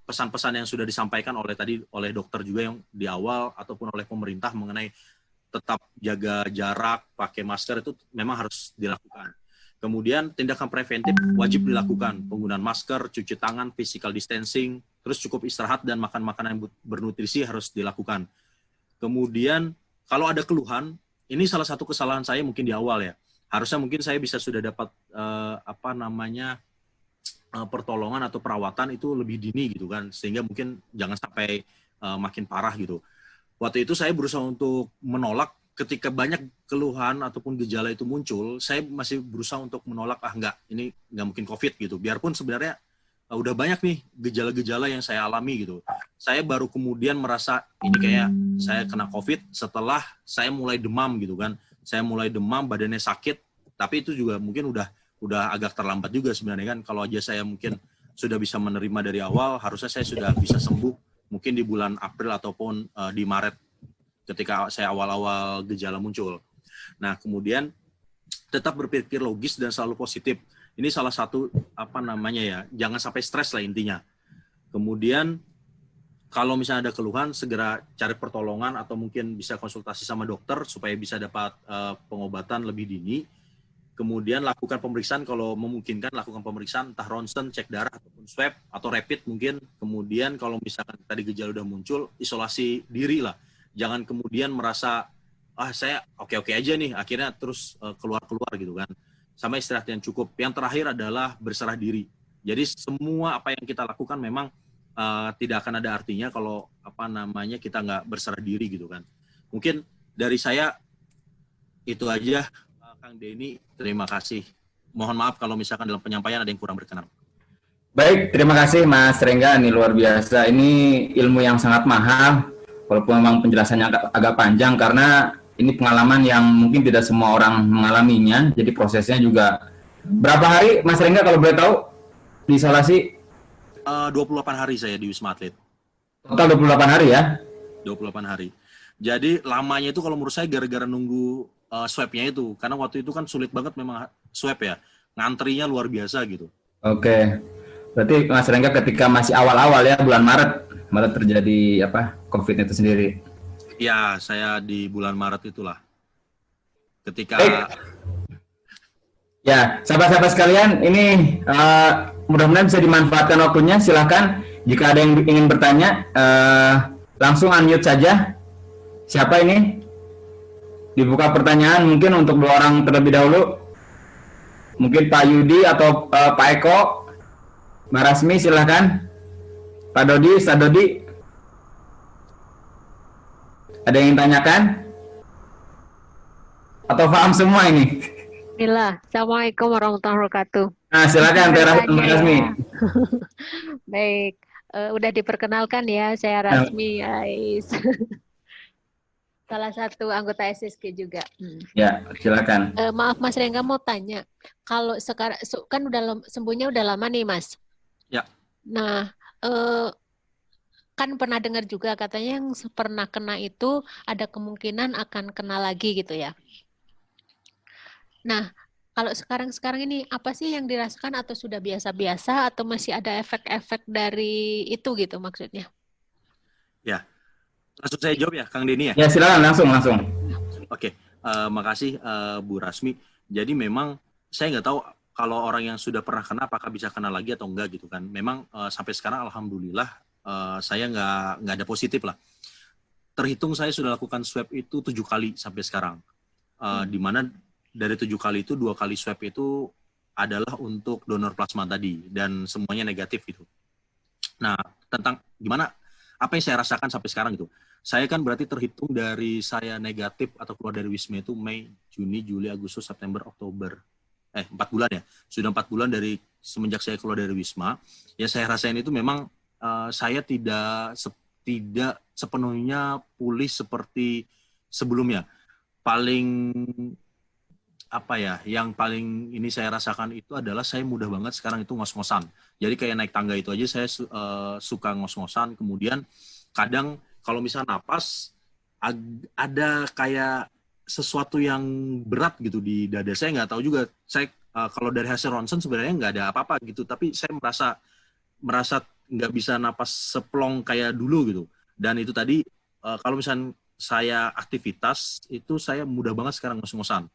pesan-pesan yang sudah disampaikan oleh dokter juga yang di awal ataupun oleh pemerintah mengenai tetap jaga jarak, pakai masker itu memang harus dilakukan. Kemudian tindakan preventif wajib dilakukan, penggunaan masker, cuci tangan, physical distancing, terus cukup istirahat dan makan makanan yang bernutrisi harus dilakukan. Kemudian kalau ada keluhan, ini salah satu kesalahan saya mungkin di awal ya. Harusnya mungkin saya sudah dapat pertolongan atau perawatan itu lebih dini gitu kan, sehingga mungkin jangan sampai makin parah gitu. Waktu itu saya berusaha untuk menolak ketika banyak keluhan ataupun gejala itu muncul, saya masih berusaha untuk menolak, ini nggak mungkin COVID gitu. Biarpun sebenarnya udah banyak nih gejala-gejala yang saya alami gitu. Saya baru kemudian merasa ini kayak saya kena COVID setelah saya mulai demam gitu kan. Saya mulai demam, badannya sakit, tapi itu juga mungkin udah agak terlambat juga sebenarnya kan. Kalau aja saya mungkin sudah bisa menerima dari awal, harusnya saya sudah bisa sembuh mungkin di bulan April ataupun di Maret ketika saya awal-awal gejala muncul. Nah, kemudian tetap berpikir logis dan selalu positif. Ini salah satu jangan sampai stres lah intinya. Kemudian kalau misalnya ada keluhan, segera cari pertolongan atau mungkin bisa konsultasi sama dokter supaya bisa dapat pengobatan lebih dini. Kemudian lakukan pemeriksaan kalau memungkinkan, lakukan pemeriksaan entah ronsen, cek darah ataupun swab atau rapid mungkin. Kemudian kalau misalkan tadi gejala udah muncul, isolasi diri lah. Jangan kemudian merasa saya oke-oke aja nih, akhirnya terus keluar-keluar gitu kan. Sama istirahat yang cukup. Yang terakhir adalah berserah diri. Jadi semua apa yang kita lakukan memang tidak akan ada artinya kalau kita nggak berserah diri gitu kan. Mungkin dari saya itu aja. Kang Denny, terima kasih. Mohon maaf kalau misalkan dalam penyampaian ada yang kurang berkenan. Baik, terima kasih Mas Rengga, ini luar biasa. Ini ilmu yang sangat mahal, walaupun memang penjelasannya agak panjang, karena ini pengalaman yang mungkin tidak semua orang mengalaminya, jadi prosesnya juga. Berapa hari Mas Rengga kalau boleh tahu di isolasi? 28 hari saya di Wisma Atlet. Total 28 hari ya? 28 hari. Jadi lamanya itu kalau menurut saya gara-gara nunggu swab-nya itu, karena waktu itu kan sulit banget memang swab ya, ngantrinya luar biasa gitu. Oke, berarti Mas Rengga ketika masih awal-awal ya, bulan Maret terjadi COVID itu sendiri. Ya, saya di bulan Maret itulah. Ketika ya, sahabat-sahabat sekalian, ini mudah-mudahan bisa dimanfaatkan waktunya. Silahkan jika ada yang ingin bertanya, langsung unmute saja. Siapa ini? Dibuka pertanyaan mungkin untuk 2 orang terlebih dahulu. Mungkin Pak Yudi atau Pak Eko. Mbak Rasmi silahkan. Pak Dodi, Ustaz Dodi. Ada yang tanyakan? Atau paham semua ini? Bismillah. Assalamualaikum warahmatullahi wabarakatuh. Nah, silakan Teh Mbak Bertanya Rasmi. ya. Baik, udah diperkenalkan ya, saya Nah, Rasmi Ais. Salah satu anggota SSG juga. ya, silakan. Maaf Mas Rengga mau tanya, kalau sekarang kan udah sembuhnya udah lama nih Mas. Ya. Nah, kan pernah dengar juga katanya yang pernah kena itu ada kemungkinan akan kena lagi gitu ya. Nah, kalau sekarang ini apa sih yang dirasakan atau sudah biasa-biasa atau masih ada efek-efek dari itu gitu maksudnya? Ya, langsung saya jawab ya, Kang Denny ya. Ya, silakan langsung. Oke, makasih Bu Rasmi. Jadi memang saya nggak tahu kalau orang yang sudah pernah kena apakah bisa kena lagi atau enggak gitu kan. Memang sampai sekarang alhamdulillah saya nggak ada positif lah. Terhitung saya sudah lakukan swab itu 7 kali sampai sekarang. Di mana dari 7 kali itu 2 kali swab itu adalah untuk donor plasma tadi dan semuanya negatif gitu. Nah, tentang gimana apa yang saya rasakan sampai sekarang gitu. Saya kan berarti terhitung dari saya negatif atau keluar dari Wisma itu Mei, Juni, Juli, Agustus, September, Oktober. 4 bulan ya. Sudah 4 bulan dari semenjak saya keluar dari Wisma. Ya saya rasain itu memang saya tidak sepenuhnya pulih seperti sebelumnya. Paling apa ya, yang paling ini saya rasakan itu adalah saya mudah banget sekarang itu ngos-ngosan. Jadi kayak naik tangga itu aja saya suka ngos-ngosan. Kemudian kadang kalau misalnya napas ada kayak sesuatu yang berat gitu di dada. Saya nggak tahu juga. Saya kalau dari hasil ronsen sebenarnya nggak ada apa-apa gitu. Tapi saya merasa nggak bisa napas seplong kayak dulu gitu. Dan itu tadi kalau misalnya saya aktivitas itu saya mudah banget sekarang ngos-ngosan.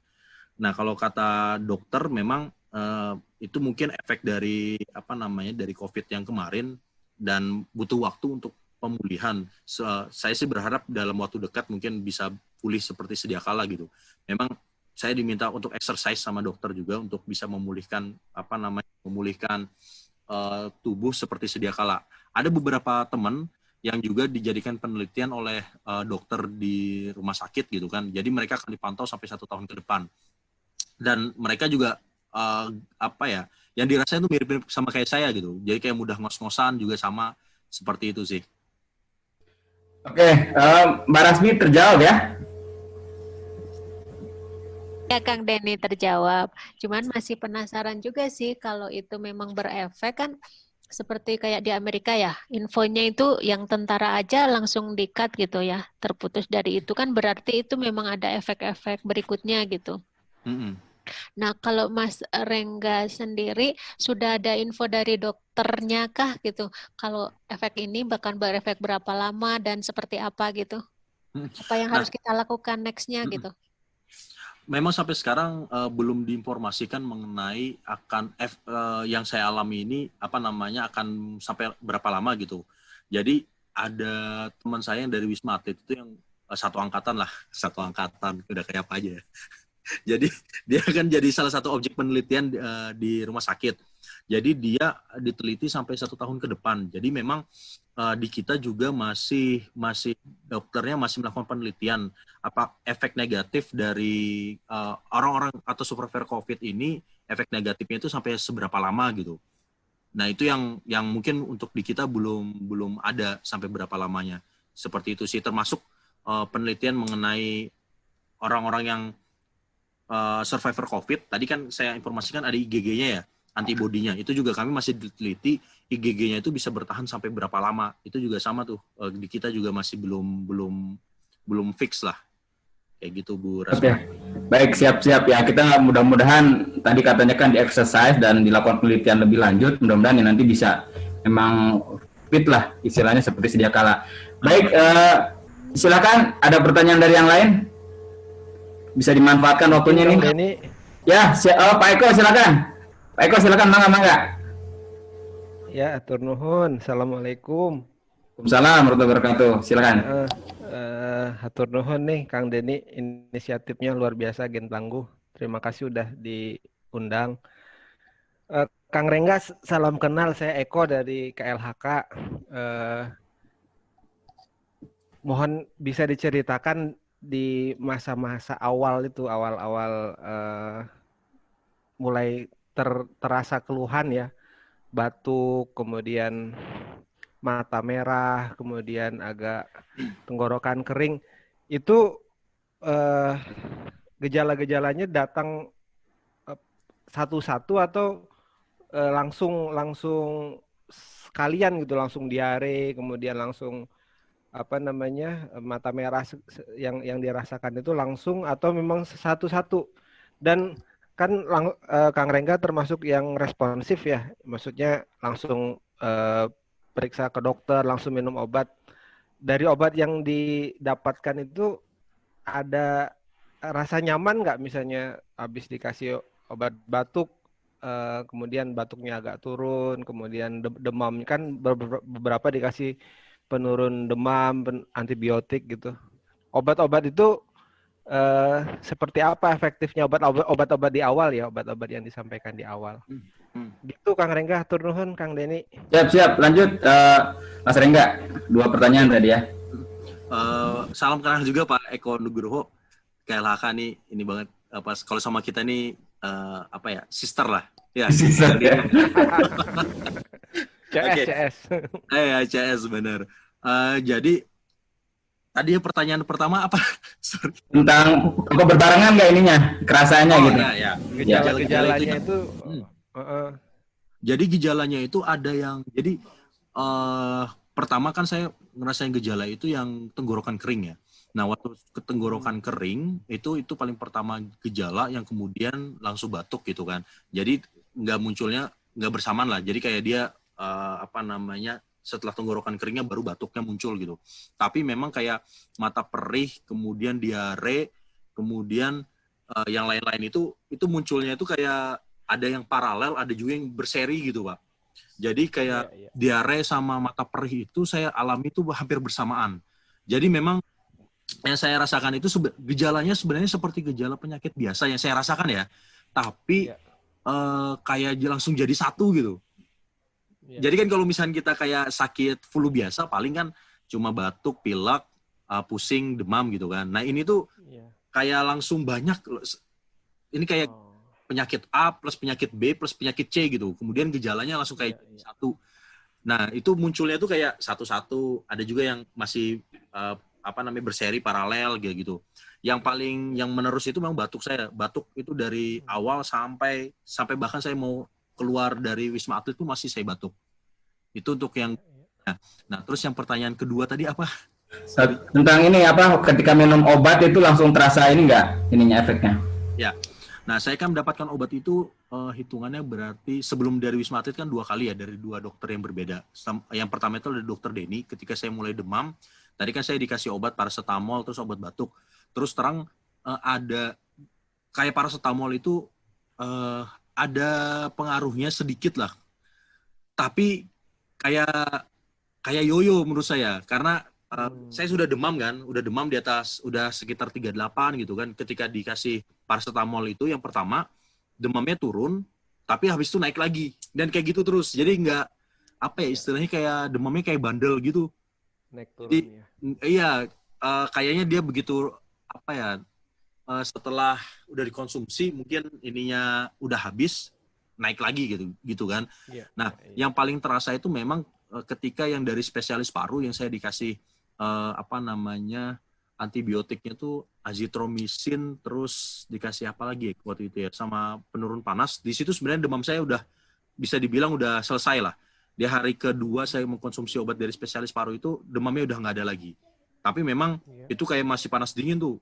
Nah, kalau kata dokter memang itu mungkin efek dari dari COVID yang kemarin dan butuh waktu untuk pemulihan. Saya sih berharap dalam waktu dekat mungkin bisa pulih seperti sedia kala gitu. Memang saya diminta untuk exercise sama dokter juga untuk bisa memulihkan tubuh seperti sedia kala. Ada beberapa teman yang juga dijadikan penelitian oleh dokter di rumah sakit gitu kan. Jadi mereka akan dipantau sampai 1 tahun ke depan. Dan mereka juga yang dirasain itu mirip-mirip sama kayak saya gitu. Jadi kayak mudah ngos-ngosan juga sama seperti itu sih. Oke, Mbak Rasmi terjawab ya? Ya Kang Denny terjawab. Cuman masih penasaran juga sih kalau itu memang berefek kan seperti kayak di Amerika ya. Infonya itu yang tentara aja langsung di-cut gitu ya. Terputus dari itu kan berarti itu memang ada efek-efek berikutnya gitu. Nah, kalau Mas Rengga sendiri sudah ada info dari dokternya kah gitu? Kalau efek ini bahkan berefek berapa lama dan seperti apa gitu? Apa yang harus kita lakukan next-nya gitu? Memang sampai sekarang belum diinformasikan mengenai akan yang saya alami ini akan sampai berapa lama gitu. Jadi ada teman saya yang dari Wisma Atlet itu yang satu angkatan udah kayak apa aja ya. Jadi dia akan jadi salah satu objek penelitian di rumah sakit. Jadi dia diteliti sampai 1 tahun ke depan. Jadi memang di kita juga masih dokternya masih melakukan penelitian apa efek negatif dari orang-orang atau survivor COVID ini, efek negatifnya itu sampai seberapa lama gitu. Nah itu yang mungkin untuk di kita belum ada sampai berapa lamanya. Seperti itu sih, termasuk penelitian mengenai orang-orang yang survivor COVID, tadi kan saya informasikan ada IgG-nya ya, antibodinya. Itu juga kami masih diteliti, IgG-nya itu bisa bertahan sampai berapa lama. Itu juga sama tuh, di kita juga masih belum fix lah. Kayak gitu Bu Rasmi. Oke, baik, siap-siap ya. Kita mudah-mudahan tadi katanya kan di exercise dan dilakukan penelitian lebih lanjut. Mudah-mudahan nanti bisa memang fit lah, istilahnya seperti sedia kala. Baik, silakan ada pertanyaan dari yang lain. Bisa dimanfaatkan waktunya nih. Denny. Ya, Pak Eko silakan. Pak Eko silakan, mangga. Ya, atur nuhun. Assalamualaikum. Waalaikumsalam warahmatullahi wabarakatuh. Silakan. Atur nuhun nih Kang Denny, inisiatifnya luar biasa, gen tangguh. Terima kasih udah diundang. Kang Rengga, salam kenal, saya Eko dari KLHK. Mohon bisa diceritakan di masa-masa awal itu, awal-awal mulai terasa keluhan ya, batuk, kemudian mata merah, kemudian agak tenggorokan kering, itu gejala-gejalanya datang satu-satu atau langsung sekalian gitu, langsung diare, kemudian langsung apa namanya mata merah yang dirasakan itu langsung atau memang satu-satu. Dan kan Kang Rengga termasuk yang responsif ya, maksudnya langsung periksa ke dokter, langsung minum obat. Dari obat yang didapatkan itu ada rasa nyaman nggak, misalnya habis dikasih obat batuk, kemudian batuknya agak turun, kemudian demam, kan beberapa dikasih penurun demam, antibiotik gitu. Obat-obat itu seperti apa efektifnya obat-obat di awal ya, obat-obat yang disampaikan di awal. Gitu Kang Rengga, hatur nuhun Kang Deni. Siap, lanjut Mas Rengga, 2 pertanyaan tadi ya. Salam kenal juga Pak Eko Nugroho. KLHK nih ini banget kalau sama kita nih sister lah. Ya, sister ya. CS. CS benar. Jadi tadi pertanyaan pertama apa? Sorry. Tentang apa berbarengan nggak ininya kerasanya gitu. Ya. Gejala-gejalanya itu. Jadi gejalanya itu ada yang pertama kan saya ngerasain gejala itu yang tenggorokan kering ya. Nah, waktu tenggorokan kering itu paling pertama gejala yang kemudian langsung batuk gitu kan. Jadi nggak bersamaan lah. Jadi kayak dia setelah tenggorokan keringnya baru batuknya muncul gitu. Tapi memang kayak mata perih, kemudian diare, kemudian yang lain-lain itu munculnya itu kayak ada yang paralel, ada juga yang berseri gitu Pak. Jadi kayak diare sama mata perih itu saya alami itu hampir bersamaan. Jadi memang yang saya rasakan itu gejalanya sebenarnya seperti gejala penyakit biasa yang saya rasakan ya. Tapi kayak langsung jadi satu gitu. Jadi kan kalau misalnya kita kayak sakit flu biasa paling kan cuma batuk, pilek, pusing, demam gitu kan. Nah ini tuh kayak langsung banyak. Ini kayak penyakit A plus penyakit B plus penyakit C gitu. Kemudian gejalanya langsung kayak satu. Nah itu munculnya tuh kayak satu-satu. Ada juga yang masih berseri paralel gitu. Yang menerus itu memang batuk saya. Batuk itu dari awal sampai bahkan saya mau keluar dari Wisma Atlet itu masih saya batuk. Itu untuk yang nah terus yang pertanyaan kedua tadi apa? Tentang ini ketika minum obat itu langsung terasa ini enggak ininya efeknya? Ya. Nah, saya kan mendapatkan obat itu hitungannya berarti sebelum dari Wisma Atlet kan 2 kali ya dari 2 dokter yang berbeda. Yang pertama itu ada Dokter Denny ketika saya mulai demam. Tadi kan saya dikasih obat paracetamol terus obat batuk. Terus terang ada kayak paracetamol itu ada pengaruhnya sedikit lah. Tapi kayak yoyo menurut saya karena saya sudah demam kan, udah demam di atas udah sekitar 38 gitu kan. Ketika dikasih paracetamol itu yang pertama demamnya turun, tapi habis itu naik lagi dan kayak gitu terus. Jadi nggak istilahnya kayak demamnya kayak bandel gitu. Naik turun. Jadi iya kayaknya dia begitu setelah udah dikonsumsi mungkin ininya udah habis naik lagi gitu kan. Yang paling terasa itu memang ketika yang dari spesialis paru yang saya dikasih antibiotiknya tuh azitromisin, terus dikasih apa lagi waktu itu ya, sama penurun panas. Di situ sebenarnya demam saya udah bisa dibilang udah selesai lah. Di hari kedua saya mengkonsumsi obat dari spesialis paru itu demamnya udah nggak ada lagi. Tapi memang itu kayak masih panas dingin tuh,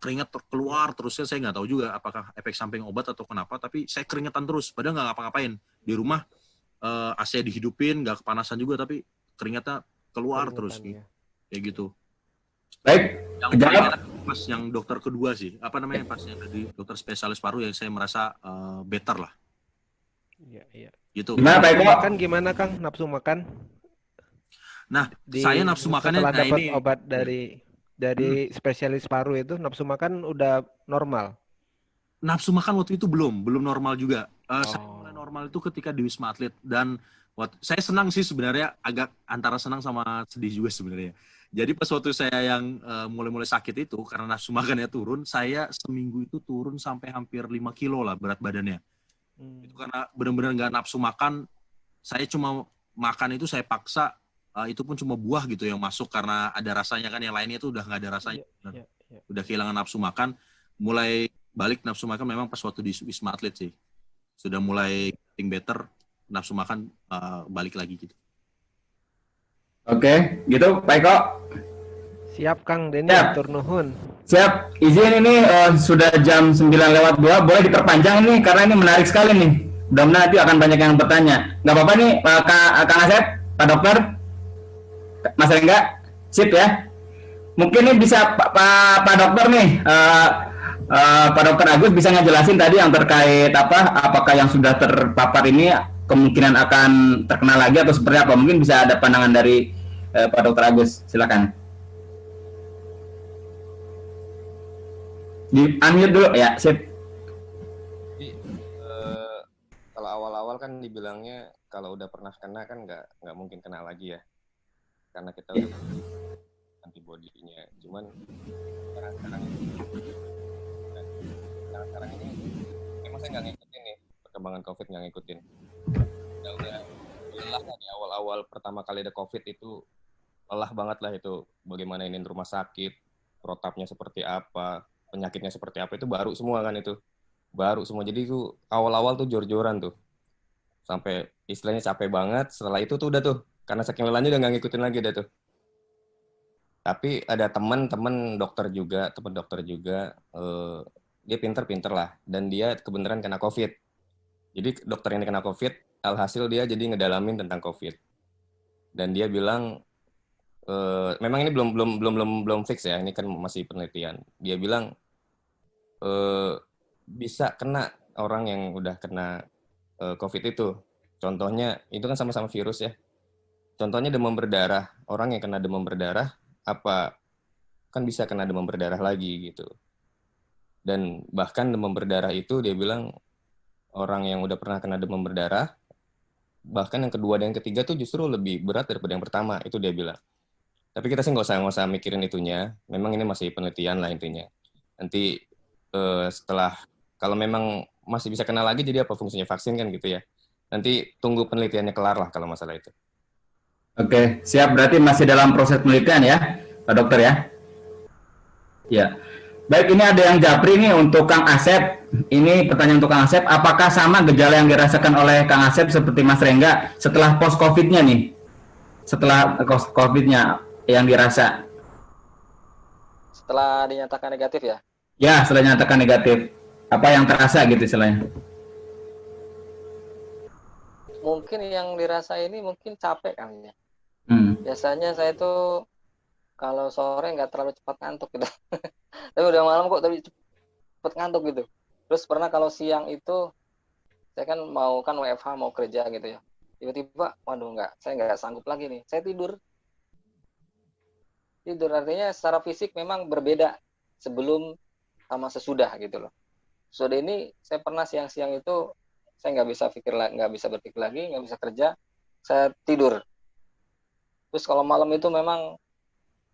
keringat keluar terusnya. Saya nggak tahu juga apakah efek samping obat atau kenapa, tapi saya keringetan terus padahal nggak ngapa-ngapain di rumah. AC dihidupin, nggak kepanasan juga, tapi keringatnya keluar terus kayak gitu. Baik, pas yang dokter kedua sih, pas yang dari dokter spesialis paru yang saya merasa better lah. Iya. Gitu. Gimana Pak Eko? Makan gimana Kang, nafsu makan? Nah, saya nafsu makannya setelah dapat ini obat dari spesialis paru itu, nafsu makan udah normal. Nafsu makan waktu itu belum normal juga. Saya mulai normal itu ketika di Wisma Atlet dan saya senang sih sebenarnya, agak antara senang sama sedih juga sebenarnya. Jadi pas waktu saya yang mulai sakit itu karena nafsu makannya turun, saya seminggu itu turun sampai hampir 5 kilo lah berat badannya. Itu karena benar-benar nggak nafsu makan. Saya cuma makan itu saya paksa, itu pun cuma buah gitu yang masuk karena ada rasanya kan, yang lainnya itu udah nggak ada rasanya. Udah kehilangan nafsu makan. Mulai balik nafsu makan memang pas waktu di Wisma Atlet sih. Sudah mulai getting better, nafsu makan balik lagi gitu. Oke, gitu Pak Eko. Siap Kang Denny, Siap. atur nuhun. Siap, izin ini sudah jam 9:02, boleh diperpanjang nih karena ini menarik sekali nih. Mudah-mudahan nanti akan banyak yang bertanya. Nggak apa-apa nih Kang Asep, Pak Dokter, Mas Rengga, sip ya. Mungkin nih bisa Pak Dokter nih, Pak Dokter Agus bisa ngejelasin tadi yang terkait apakah yang sudah terpapar ini kemungkinan akan terkena lagi atau seperti apa? Mungkin bisa ada pandangan dari Pak Dokter Agus, silakan. Di unmute dulu ya, sip. Jadi, kalau awal-awal kan dibilangnya kalau udah pernah kena kan nggak mungkin kena lagi ya, karena kita udah antibodinya. Cuman sekarang ini emang saya nggak ngikutin nih perkembangan COVID, nggak ngikutin. Udah lelah lah di awal-awal pertama kali ada COVID itu, lelah banget lah itu, bagaimana ini rumah sakit, protapnya seperti apa, penyakitnya seperti apa, itu baru semua kan, itu baru semua. Jadi itu awal-awal tuh jor-joran tuh sampai istilahnya capek banget. Setelah itu tuh udah tuh karena saking lelahnya udah nggak ngikutin lagi dah tuh. Tapi ada teman dokter juga, dia pinter lah, dan dia kebenaran kena COVID. Jadi dokter yang kena COVID, alhasil dia jadi ngedalamin tentang COVID, dan dia bilang memang ini belum fix ya, ini kan masih penelitian. Dia bilang bisa kena orang yang udah kena COVID itu. Contohnya itu kan sama-sama virus ya. Contohnya demam berdarah. Orang yang kena demam berdarah kan bisa kena demam berdarah lagi gitu. Dan bahkan demam berdarah itu dia bilang orang yang udah pernah kena demam berdarah, bahkan yang kedua dan yang ketiga tuh justru lebih berat daripada yang pertama, itu dia bilang. Tapi kita sih nggak usah mikirin itunya. Memang ini masih penelitian lah intinya. Nanti setelah kalau memang masih bisa kena lagi, jadi apa fungsinya vaksin kan gitu ya. Nanti tunggu penelitiannya kelar lah kalau masalah itu. Oke, siap. Berarti masih dalam proses penelitian ya, Pak Dokter ya? Ya. Baik, ini ada yang japri nih untuk Kang Asep. Ini pertanyaan untuk Kang Asep. Apakah sama gejala yang dirasakan oleh Kang Asep seperti Mas Rengga setelah post-COVID-nya nih? Setelah COVID-nya yang dirasa? Setelah dinyatakan negatif ya? Ya, setelah dinyatakan negatif. Apa yang terasa gitu istilahnya? Mungkin yang dirasa ini mungkin capek kan ya. Biasanya saya tuh kalau sore nggak terlalu cepat ngantuk gitu. Tapi udah malam kok tapi cepet ngantuk gitu. Terus pernah kalau siang itu saya kan WFH mau kerja gitu ya. Tiba-tiba waduh saya nggak sanggup lagi nih. Saya tidur artinya secara fisik memang berbeda sebelum sama sesudah gitu loh. Sudah ini saya pernah siang-siang itu saya nggak bisa berpikir lagi, nggak bisa kerja, saya tidur. Terus kalau malam itu memang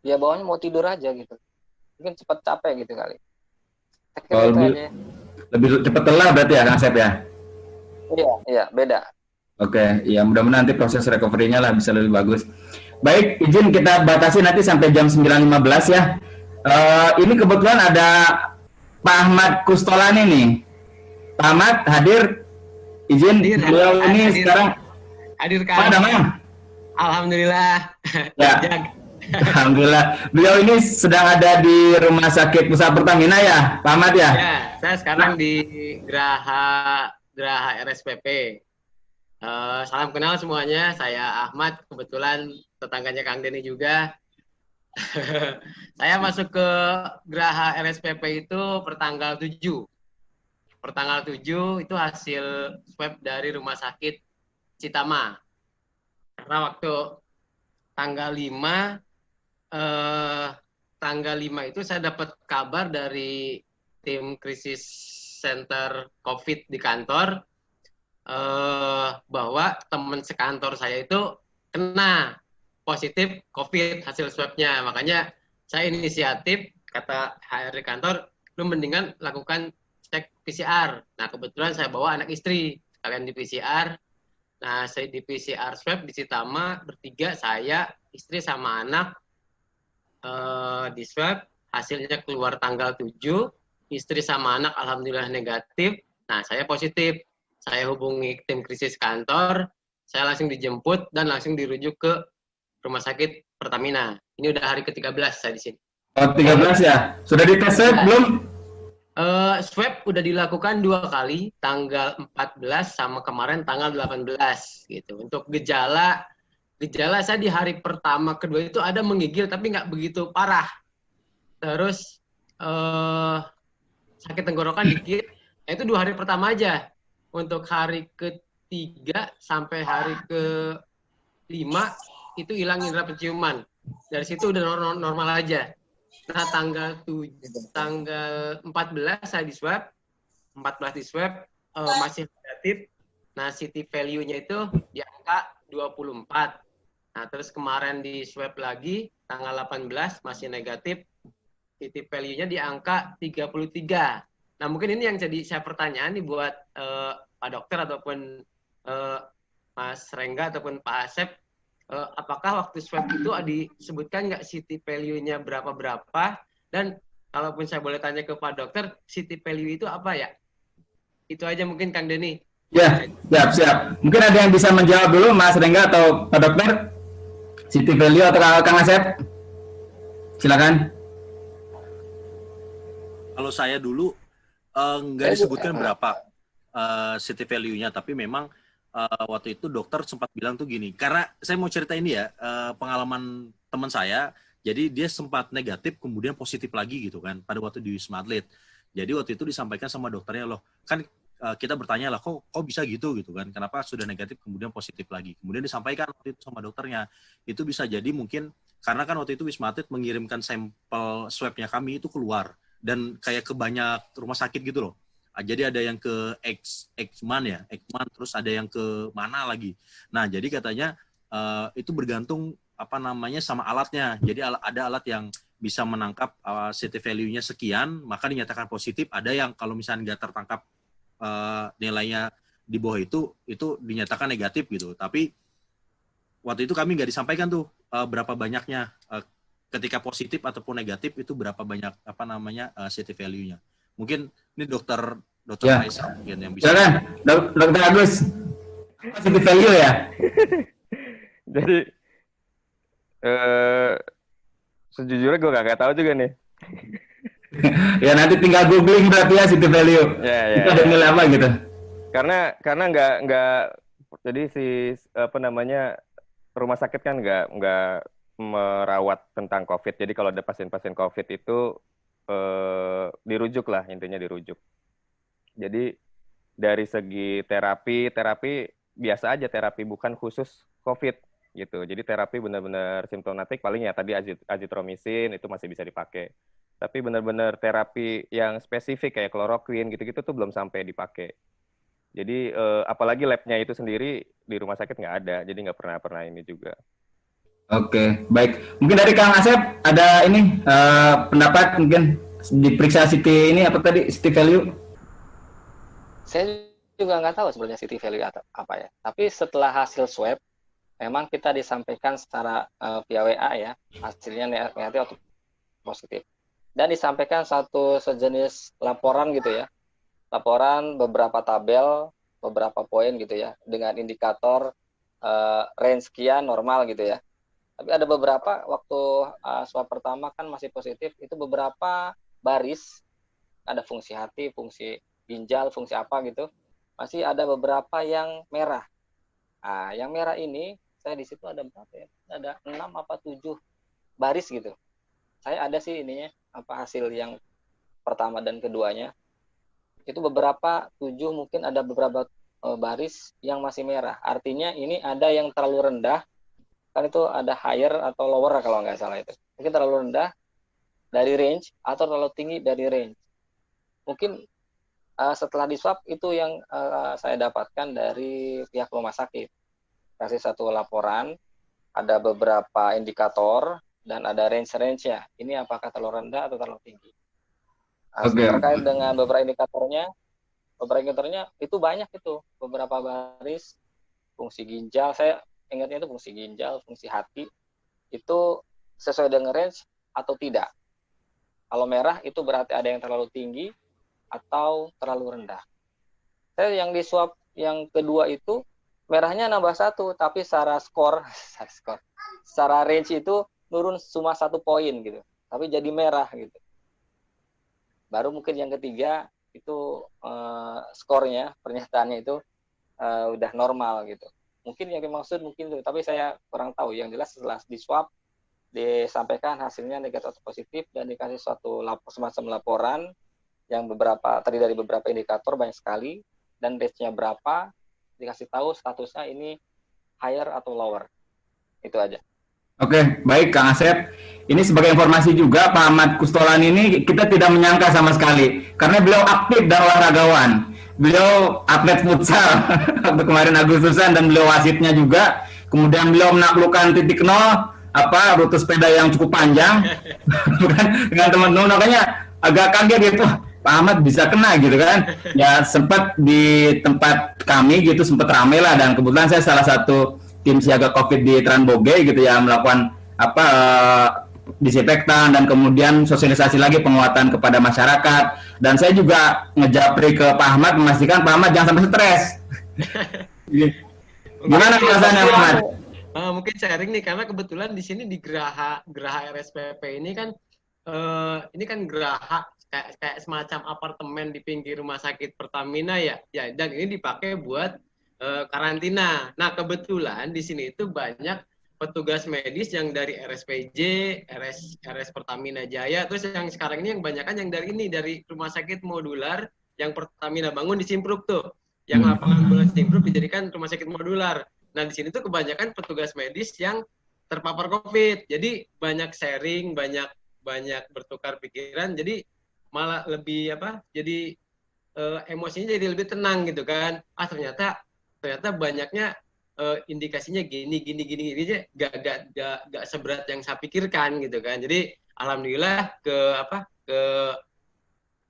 ya bawahnya mau tidur aja gitu. Mungkin cepat capek gitu kali. Lebih cepat lelah berarti ya Kang Asep ya? Iya, beda. Oke, ya mudah-mudahan nanti proses recovery-nya lah bisa lebih bagus. Baik, izin kita batasi nanti sampai jam 9.15 ya. Ini kebetulan ada Pak Ahmad Kustolani nih. Pak Ahmad hadir. Izin, beliau ini sekarang hadir Pak Damang. Alhamdulillah. Ya. Alhamdulillah. Beliau ini sedang ada di Rumah Sakit Pusat Pertamina ya, Pak Ahmad ya? Ya, saya sekarang di Geraha RSPP. Salam kenal semuanya, saya Ahmad, kebetulan tetangganya Kang Denny juga. Saya masuk ke Geraha RSPP itu pertanggal 7. Pertanggal 7 itu hasil swab dari Rumah Sakit Citama. Karena waktu tanggal 5 itu saya dapat kabar dari tim krisis center COVID di kantor bahwa teman sekantor saya itu kena positif COVID hasil swabnya. Makanya saya inisiatif, kata HR di kantor, lu mendingan lakukan cek PCR. Nah, kebetulan saya bawa anak istri sekalian di PCR. Nah, saya di PCR swab di Citama bertiga, saya, istri sama anak di swab, hasilnya keluar tanggal 7, istri sama anak alhamdulillah negatif. Nah, saya positif. Saya hubungi tim krisis kantor, saya langsung dijemput dan langsung dirujuk ke Rumah Sakit Pertamina. Ini udah hari ke-13 saya di sini. Oh, 13 ya? Sudah dites swab belum? Swab udah dilakukan 2 kali, tanggal 14 sama kemarin tanggal 18 gitu. Untuk gejala saya di hari pertama, kedua itu ada menggigil tapi nggak begitu parah. Terus sakit tenggorokan dikit. Itu 2 hari pertama aja. Untuk hari ke-3 sampai hari ke-5 itu hilang indera penciuman. Dari situ udah normal aja. Nah, tanggal 14 saya di swab, 14 di swab masih negatif. Nah, CT value-nya itu di angka 24. Nah, terus kemarin di swab lagi tanggal 18 masih negatif. CT value-nya di angka 33. Nah, mungkin ini yang jadi saya pertanyaan nih buat Pak Dokter ataupun Mas Rengga ataupun Pak Asep. Apakah waktu swab itu disebutkan nggak CT value-nya berapa-berapa? Dan kalaupun saya boleh tanya ke Pak Dokter, CT value itu apa ya? Itu aja mungkin Kang Denny. Ya, siap. Mungkin ada yang bisa menjawab dulu, Mas Rengga atau Pak Dokter? CT value atau Kang Asep? Silakan. Kalau saya dulu nggak disebutkan berapa CT value-nya, tapi memang waktu itu dokter sempat bilang tuh gini, karena saya mau cerita ini ya, pengalaman teman saya, jadi dia sempat negatif kemudian positif lagi gitu kan, pada waktu di Wisma Atlet. Jadi waktu itu disampaikan sama dokternya, loh kan kita bertanya lah, kok bisa gitu kan, kenapa sudah negatif kemudian positif lagi. Kemudian disampaikan waktu itu sama dokternya, itu bisa jadi mungkin, karena kan waktu itu Wisma Atlet mengirimkan sampel swab-nya kami itu keluar, dan kayak ke banyak rumah sakit gitu loh. Jadi ada yang ke Ekman, terus ada yang ke mana lagi. Nah, jadi katanya itu bergantung sama alatnya. Jadi ada alat yang bisa menangkap CT value-nya sekian, maka dinyatakan positif. Ada yang kalau misalnya nggak tertangkap nilainya di bawah itu dinyatakan negatif gitu. Tapi waktu itu kami nggak disampaikan tuh berapa banyaknya ketika positif ataupun negatif itu berapa banyak CT value-nya. Mungkin ini dokter Ya. Faisal mungkin yang bisa. Silakan, Dokter Agus. CT value ya? Jadi sejujurnya gue gak tahu juga nih. Ya nanti tinggal googling berarti ya CT value. Ya. Itu ada nilai apa gitu? Karena nggak jadi rumah sakit kan nggak merawat tentang COVID. Jadi kalau ada pasien-pasien COVID itu dirujuk lah, intinya dirujuk. Jadi dari segi terapi biasa aja, terapi bukan khusus COVID gitu. Jadi terapi benar-benar simptomatik, paling ya tadi azitromisin itu masih bisa dipakai. Tapi benar-benar terapi yang spesifik kayak kloroquine gitu-gitu tuh belum sampai dipakai. Jadi apalagi labnya itu sendiri di rumah sakit nggak ada, jadi nggak pernah ini juga. Oke, baik. Mungkin dari Kang Asep ada ini pendapat mungkin diperiksa CT ini apa tadi CT value? Saya juga nggak tahu sebenarnya CT value apa ya. Tapi setelah hasil swab, memang kita disampaikan secara via WA ya, hasilnya negatif atau positif. Dan disampaikan satu sejenis laporan gitu ya. Laporan beberapa tabel, beberapa poin gitu ya, dengan indikator range sekian normal gitu ya. Tapi ada beberapa waktu swab pertama kan masih positif, itu beberapa baris, ada fungsi hati, fungsi ginjal, fungsi apa gitu, masih ada beberapa yang merah. Nah, yang merah ini, saya di situ ada berapa ya? Ada 6 apa 7 baris gitu. Saya ada sih ininya, hasil yang pertama dan keduanya. Itu beberapa 7 mungkin ada beberapa baris yang masih merah. Artinya ini ada yang terlalu rendah, kan itu ada higher atau lower kalau nggak salah itu. Mungkin terlalu rendah dari range atau terlalu tinggi dari range. Mungkin setelah di swab itu yang saya dapatkan dari pihak rumah sakit. Kasih satu laporan, ada beberapa indikator dan ada range-nya. Ini apakah terlalu rendah atau terlalu tinggi. Oke. Terkait dengan beberapa indikatornya itu banyak itu, beberapa baris fungsi ginjal, saya ingatnya itu fungsi ginjal, fungsi hati, itu sesuai dengan range atau tidak. Kalau merah itu berarti ada yang terlalu tinggi atau terlalu rendah. Saya yang di swab yang kedua itu merahnya nambah 1, tapi secara secara range itu turun cuma 1 poin gitu, tapi jadi merah gitu. Baru mungkin yang ketiga itu skornya, pernyataannya itu udah normal gitu. Mungkin yang dimaksud mungkin itu, tapi saya kurang tahu. Yang jelas setelah di swab disampaikan hasilnya negatif atau positif dan dikasih suatu semacam laporan yang terdiri dari beberapa indikator banyak sekali dan range-nya berapa, dikasih tahu statusnya ini higher atau lower. Itu aja. Oke, baik Kang Asep. Ini sebagai informasi juga, Pak Ahmad Kustolan ini kita tidak menyangka sama sekali karena beliau aktif dan olahragawan. Beliau atlet futsal waktu kemarin Agustusan dan beliau wasitnya juga. Kemudian beliau menaklukkan titik nol rute sepeda yang cukup panjang dengan teman-teman, makanya agak kaget gitu, Pak Ahmad bisa kena gitu kan. Ya sempat di tempat kami gitu sempat ramai lah, dan kebetulan saya salah satu tim siaga COVID di Tranboge gitu ya, melakukan disinfektan dan kemudian sosialisasi lagi penguatan kepada masyarakat. Dan saya juga ngejapri ke Pak Ahmad memastikan Pak Ahmad jangan sampai stres. Gimana perasaannya Pak Ahmad? Mungkin sharing nih, karena kebetulan di sini di Geraha RSPP ini kan geraha kayak semacam apartemen di pinggir rumah sakit Pertamina ya, dan ini dipakai buat karantina. Nah, kebetulan di sini itu banyak petugas medis yang dari RSPJ, RS Pertamina Jaya, terus yang sekarang ini yang banyakan yang dari rumah sakit modular yang Pertamina bangun di Simpruk tuh. Yang lapangan bola Simpruk dijadikan rumah sakit modular. Nah, di sini tuh kebanyakan petugas medis yang terpapar COVID. Jadi banyak sharing, banyak bertukar pikiran. Jadi malah lebih jadi emosinya jadi lebih tenang gitu kan. Ternyata banyaknya indikasinya gini gak seberat yang saya pikirkan gitu kan. Jadi alhamdulillah ke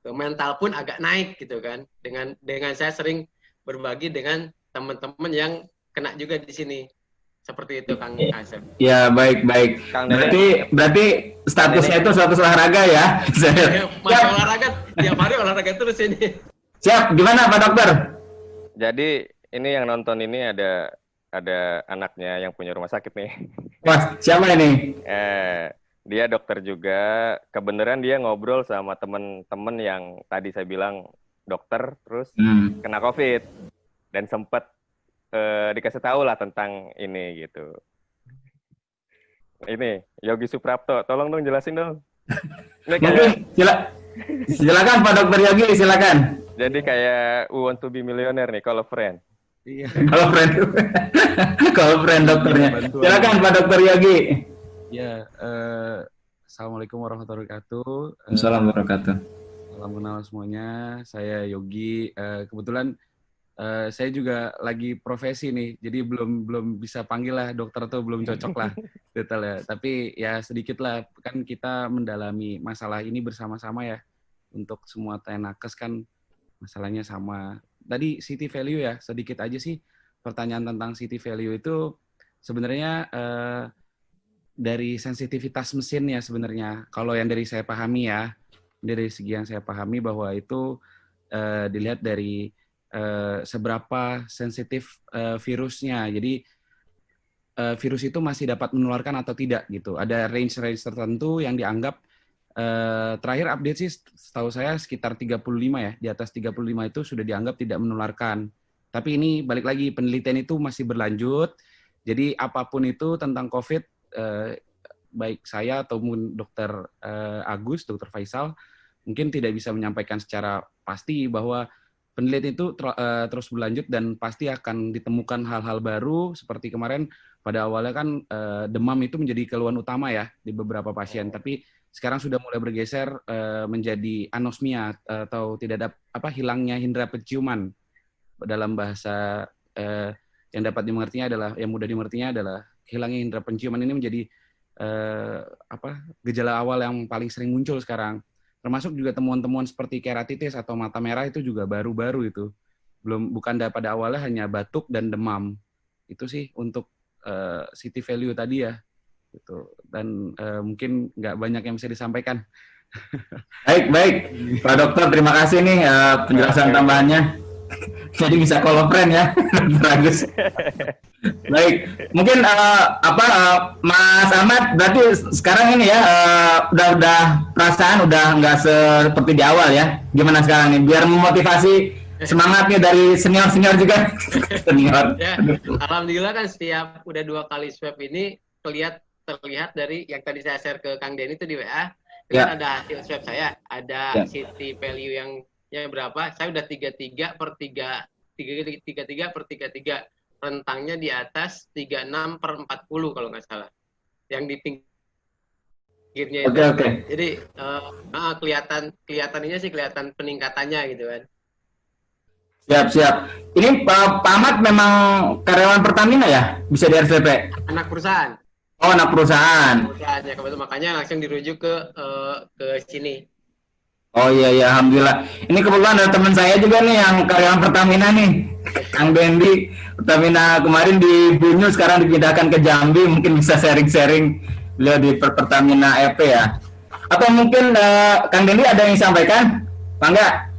mental pun agak naik gitu kan. Dengan saya sering berbagi dengan teman-teman yang kena juga di sini. Seperti itu Kang Asep. Ya, baik. Berarti statusnya itu status olahraga ya. Masih olahraga, tiap hari olahraga terus ini. Siap, gimana Pak Dokter? Jadi ini yang nonton ini ada anaknya yang punya rumah sakit nih. Wah, siapa ini? Dia dokter juga. Kebenaran dia ngobrol sama teman-teman yang tadi saya bilang dokter, terus kena COVID dan sempat dikasih tahu lah tentang ini gitu. Ini Yogi Suprapto, tolong dong jelasin dong. Mungkin silakan Pak Dokter Yogi, silakan. Jadi kayak want to be millionaire nih, kalau friend. Iya. Kalau friend dokternya. Silakan Pak Dokter Yogi. Ya, assalamualaikum warahmatullahi wabarakatuh. Assalamualaikum warahmatullahi wabarakatuh. Salam kenal semuanya. Saya Yogi. Kebetulan saya juga lagi profesi nih, jadi belum bisa panggil lah dokter tuh, belum cocok lah detail ya. Tapi ya sedikit lah, kan kita mendalami masalah ini bersama-sama ya. Untuk semua TNAKes kan masalahnya sama. Tadi city value ya, sedikit aja sih pertanyaan tentang city value itu sebenarnya dari sensitivitas mesin ya sebenarnya. Kalau yang dari saya pahami ya, dari segi yang saya pahami bahwa itu dilihat dari seberapa sensitif virusnya. Jadi virus itu masih dapat menularkan atau tidak gitu. Ada range tertentu yang dianggap terakhir update sih setahu saya sekitar 35 ya. Di atas 35 itu sudah dianggap tidak menularkan. Tapi ini balik lagi, penelitian itu masih berlanjut. Jadi apapun itu tentang COVID, baik saya ataupun Dokter Agus, Dokter Faisal, mungkin tidak bisa menyampaikan secara pasti bahwa penelitian itu terus berlanjut dan pasti akan ditemukan hal-hal baru. Seperti kemarin pada awalnya kan demam itu menjadi keluhan utama ya di beberapa pasien, tapi sekarang sudah mulai bergeser menjadi anosmia atau tidak ada hilangnya indera penciuman. Dalam bahasa yang dapat dimengertinya adalah, yang mudah dimengertinya adalah hilangnya indera penciuman. Ini menjadi gejala awal yang paling sering muncul sekarang. Termasuk juga temuan-temuan seperti keratitis atau mata merah itu juga baru-baru itu. Bukan pada awalnya hanya batuk dan demam. Itu sih untuk city value tadi ya. Gitu. Dan mungkin nggak banyak yang bisa disampaikan. Baik, Pak Dokter, terima kasih nih penjelasan tambahannya. Jadi bisa kolopren ya, bagus. Baik, mungkin Mas Ahmad berarti sekarang ini ya udah perasaan udah nggak seperti di awal ya. Gimana sekarang nih biar memotivasi semangatnya dari senior juga. Senior. Ya, alhamdulillah kan setiap udah 2 kali swab ini terlihat dari yang tadi saya share ke Kang Denny itu di WA. Kan ada hasil swab saya, ada city value yang berapa? Saya udah 33 per 33. Rentangnya di atas 36 per 40 kalau nggak salah. Yang di pinggirnya itu. Oke. Jadi kelihatan peningkatannya gitu kan. Siap. Ini Pak Ahmad memang karyawan Pertamina ya? Bisa di RSVP? Anak perusahaan. Oh, anak perusahaan. Ya, makanya langsung dirujuk ke sini. Oh iya, alhamdulillah. Ini kebetulan ada teman saya juga nih yang karyawan Pertamina nih, Kang Dendi. Pertamina kemarin di Bunyu, sekarang dipindahkan ke Jambi. Mungkin bisa sharing-sharing beliau di Pertamina EP ya. Atau mungkin Kang Dendi ada yang disampaikan? Bangga?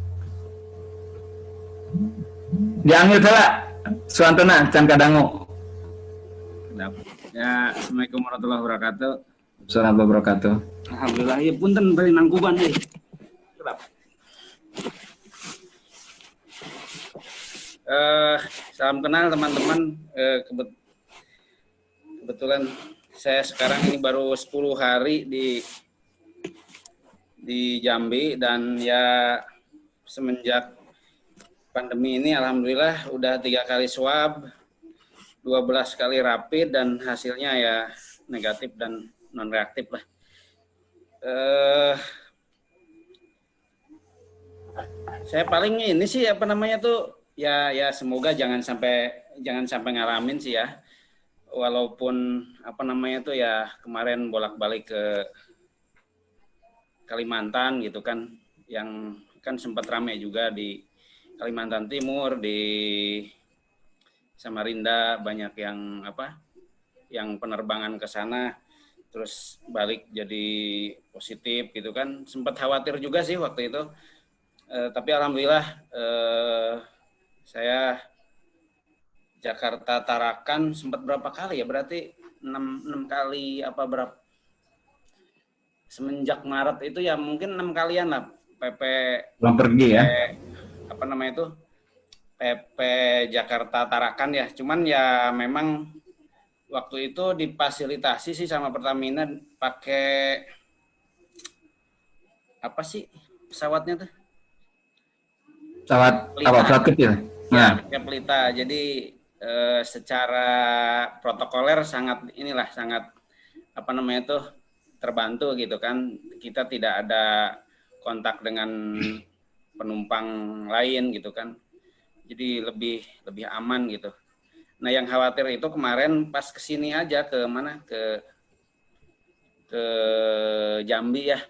Diambil salah. Suantuna, Can Kadangu. Ya, Assalamualaikum warahmatullahi wabarakatuh. Assalamualaikum warahmatullahi wabarakatuh. Alhamdulillah, ya punten bari nangkuban deh. Salam kenal teman-teman. Kebetulan saya sekarang ini baru 10 hari di Jambi, dan ya semenjak pandemi ini alhamdulillah udah 3 kali swab, 12 kali rapid, dan hasilnya ya negatif dan non reaktif lah. Saya paling ini sih ya semoga jangan sampai ngalamin sih ya. Walaupun ya kemarin bolak-balik ke Kalimantan gitu kan, yang kan sempat ramai juga di Kalimantan Timur, di Samarinda banyak yang penerbangan ke sana terus balik jadi positif gitu kan. Sempat khawatir juga sih waktu itu. Tapi alhamdulillah saya Jakarta Tarakan sempat berapa kali ya, berarti 6 kali apa berapa semenjak Maret itu ya, mungkin 6 kalian lah PP belum pergi ya, PP Jakarta Tarakan ya. Cuman ya memang waktu itu difasilitasi sih sama Pertamina pakai apa sih pesawatnya tuh? Pesawat kecil. Nah, ya, pelita. Jadi secara protokoler sangat terbantu gitu kan. Kita tidak ada kontak dengan penumpang lain gitu kan. Jadi lebih aman gitu. Nah, yang khawatir itu kemarin pas kesini aja ke Jambi ya.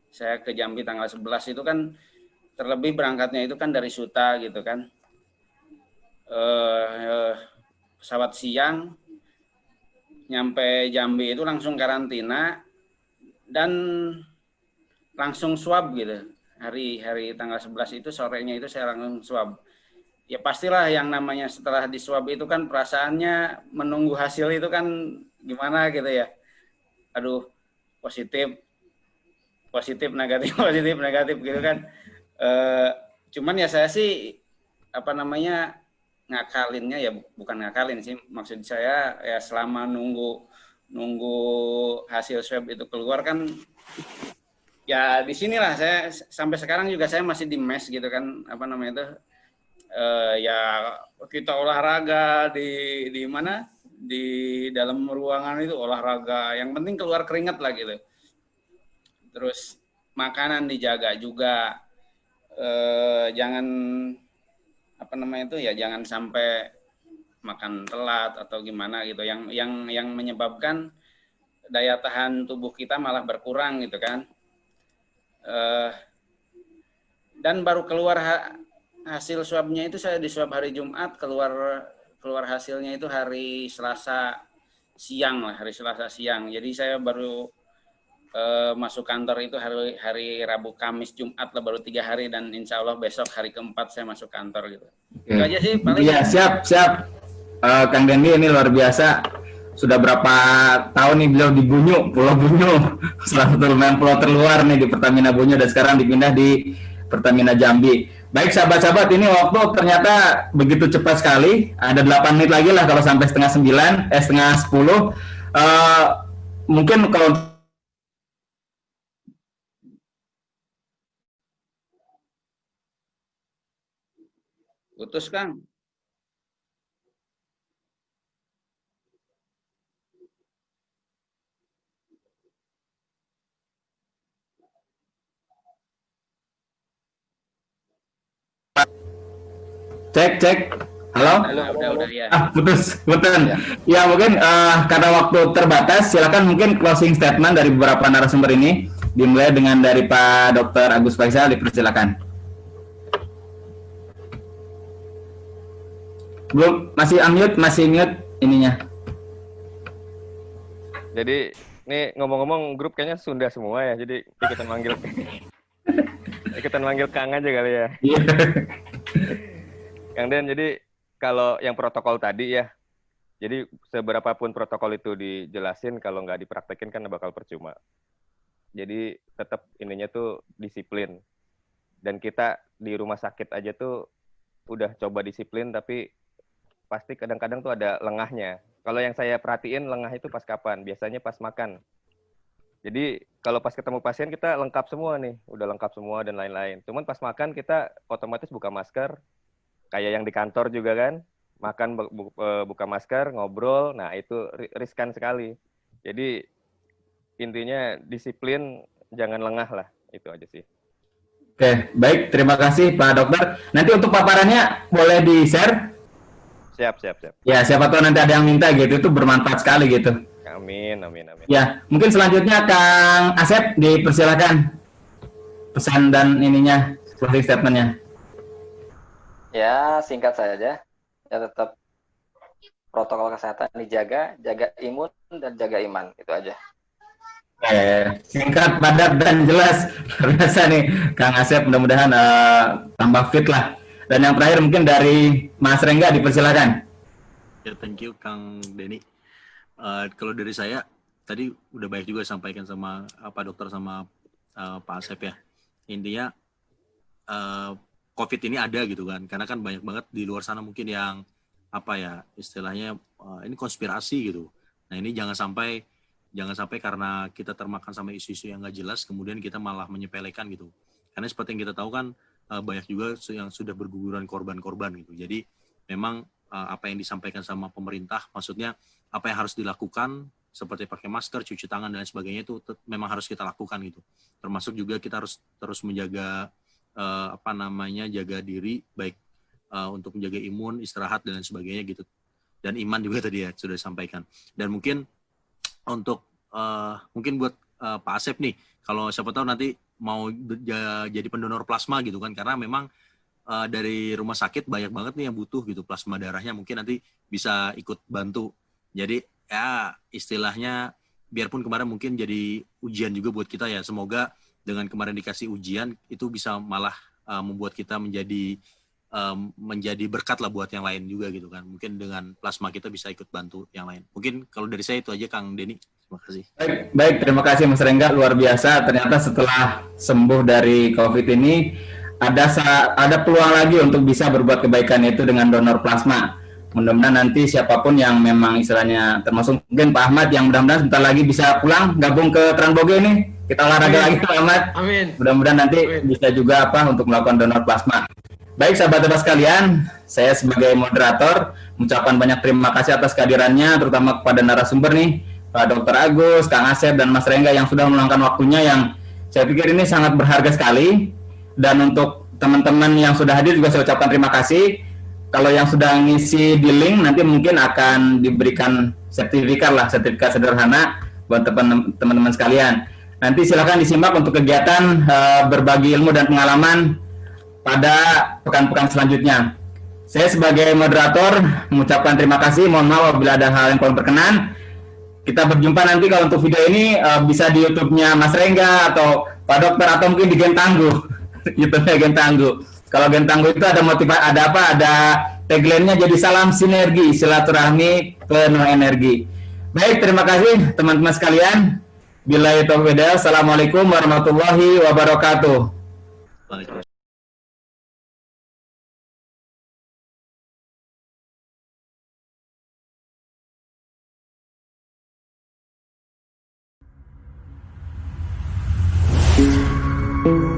Saya ke Jambi tanggal 11 itu kan, terlebih berangkatnya itu kan dari Suta gitu kan. Pesawat siang, nyampe Jambi itu langsung karantina dan langsung swab gitu. Hari tanggal 11 itu sorenya itu saya langsung swab. Ya pastilah yang namanya setelah di swab itu kan perasaannya menunggu hasil itu kan gimana gitu ya. Aduh, positif negatif gitu kan. Cuman ya saya sih ngakalinnya ya, bukan ngakalin sih, maksud saya ya selama nunggu hasil swab itu keluar kan ya di sinilah saya sampai sekarang juga saya masih di mes gitu kan, ya kita olahraga di mana, di dalam ruangan itu olahraga, yang penting keluar keringat lah gitu. Terus makanan dijaga juga, jangan jangan sampai makan telat atau gimana gitu, yang menyebabkan daya tahan tubuh kita malah berkurang gitu kan. dan baru keluar hasil swabnya itu saya di swab hari Jumat, keluar hasilnya itu hari Selasa siang. Jadi saya baru masuk kantor itu hari Rabu, Kamis, Jumat lah, baru 3 hari, dan insya Allah besok hari keempat saya masuk kantor gitu. Itu aja sih paling. Iya, siap. Kang Dendi ini luar biasa. Sudah berapa tahun nih beliau di Bunyu, Pulau Bunyu, salah satu lumayan pulau terluar nih di Pertamina Bunyu, dan sekarang dipindah di Pertamina Jambi. Baik sahabat-sahabat, ini waktu ternyata begitu cepat sekali. Ada 8 menit lagi lah kalau sampai setengah 10. Mungkin kalau putus, Kang. Cek. Halo? Udah ya. Putus. Ya mungkin karena waktu terbatas, silakan mungkin closing statement dari beberapa narasumber ini. Dimulai dengan dari Pak Dr. Agus Faisal, dipersilakan. Belum, masih mute ininya. Jadi ini ngomong-ngomong grup kayaknya Sunda semua ya, jadi ikutan manggil Kang aja kali ya. Kang Den, jadi kalau yang protokol tadi ya, jadi seberapapun protokol itu dijelasin, kalau nggak dipraktekin kan bakal percuma. Jadi tetap ininya tuh disiplin. Dan kita di rumah sakit aja tuh udah coba disiplin, tapi pasti kadang-kadang tuh ada lengahnya. Kalau yang saya perhatiin, lengah itu pas kapan? Biasanya pas makan. Jadi kalau pas ketemu pasien kita lengkap semua nih, udah lengkap semua dan lain-lain. Cuman pas makan kita otomatis buka masker, kayak yang di kantor juga kan, makan buka masker, ngobrol, nah itu riskan sekali. Jadi intinya disiplin, jangan lengah lah, itu aja sih. Oke, baik, terima kasih Pak Dokter. Nanti untuk paparannya boleh di-share? Siap. Ya, siapa tahu nanti ada yang minta gitu, itu bermanfaat sekali gitu. Amin. Ya, mungkin selanjutnya Kang Asep, dipersilakan pesan dan ininya, closing statement-nya. Ya, singkat saja. Ya, tetap protokol kesehatan dijaga, jaga imun dan jaga iman. Itu aja. Singkat, padat, dan jelas. Biasa nih, Kang Asep, mudah-mudahan tambah fit lah. Dan yang terakhir mungkin dari Mas Rengga, dipersilakan. Ya, thank you Kang Denny. Kalau dari saya, tadi udah banyak juga sampaikan sama Pak Dokter sama Pak Asep ya. Intinya, COVID ini ada gitu kan, karena kan banyak banget di luar sana mungkin yang istilahnya ini konspirasi gitu. Nah ini jangan sampai karena kita termakan sama isu-isu yang nggak jelas kemudian kita malah menyepelekan gitu. Karena seperti yang kita tahu kan banyak juga yang sudah berguguran korban-korban gitu. Jadi memang apa yang disampaikan sama pemerintah, maksudnya apa yang harus dilakukan seperti pakai masker, cuci tangan dan sebagainya itu memang harus kita lakukan gitu. Termasuk juga kita harus terus menjaga jaga diri baik untuk menjaga imun, istirahat dan sebagainya gitu. Dan iman juga tadi ya sudah disampaikan. Dan mungkin untuk mungkin buat Pak Asep nih, kalau siapa tahu nanti mau jadi pendonor plasma gitu kan, karena memang dari rumah sakit banyak banget nih yang butuh gitu plasma darahnya, mungkin nanti bisa ikut bantu. Jadi ya istilahnya biarpun kemarin mungkin jadi ujian juga buat kita ya, semoga dengan kemarin dikasih ujian itu bisa malah membuat kita menjadi berkat lah buat yang lain juga gitu kan. Mungkin dengan plasma kita bisa ikut bantu yang lain. Mungkin kalau dari saya itu aja Kang Denny. Terima kasih. Baik, terima kasih Mas Rengga, luar biasa. Ternyata setelah sembuh dari COVID ini ada peluang lagi untuk bisa berbuat kebaikan, itu dengan donor plasma. Mudah-mudahan nanti siapapun yang memang istilahnya, termasuk mungkin Pak Ahmad yang mudah-mudahan sebentar lagi bisa pulang gabung ke Transboge ini. Kita olahraga lagi Pak Ahmad. Amin. Mudah-mudahan nanti bisa juga untuk melakukan donor plasma. Baik sahabat-sahabat sekalian, saya sebagai moderator mengucapkan banyak terima kasih atas kehadirannya, terutama kepada narasumber nih, Pak Dr. Agus, Kang Asep, dan Mas Rengga yang sudah meluangkan waktunya, yang saya pikir ini sangat berharga sekali. Dan untuk teman-teman yang sudah hadir juga saya ucapkan terima kasih. Kalau yang sudah ngisi di link, nanti mungkin akan diberikan sertifikat sederhana buat teman-teman sekalian. Nanti silakan disimak untuk kegiatan berbagi ilmu dan pengalaman pada pekan-pekan selanjutnya. Saya sebagai moderator mengucapkan terima kasih. Mohon maaf apabila ada hal yang kurang berkenan. Kita berjumpa nanti kalau untuk video ini bisa di YouTube-nya Mas Rengga atau Pak Dokter atau mungkin di Gen Tangguh. YouTube-nya Gen Tangguh. Kalau Gen Tangguh itu ada ada tagline-nya jadi salam sinergi, silaturahmi penuh energi. Baik, terima kasih teman-teman sekalian. Billahi taufiq wal hidayah. Assalamualaikum warahmatullahi wabarakatuh. Waalaikumsalam. Thank you.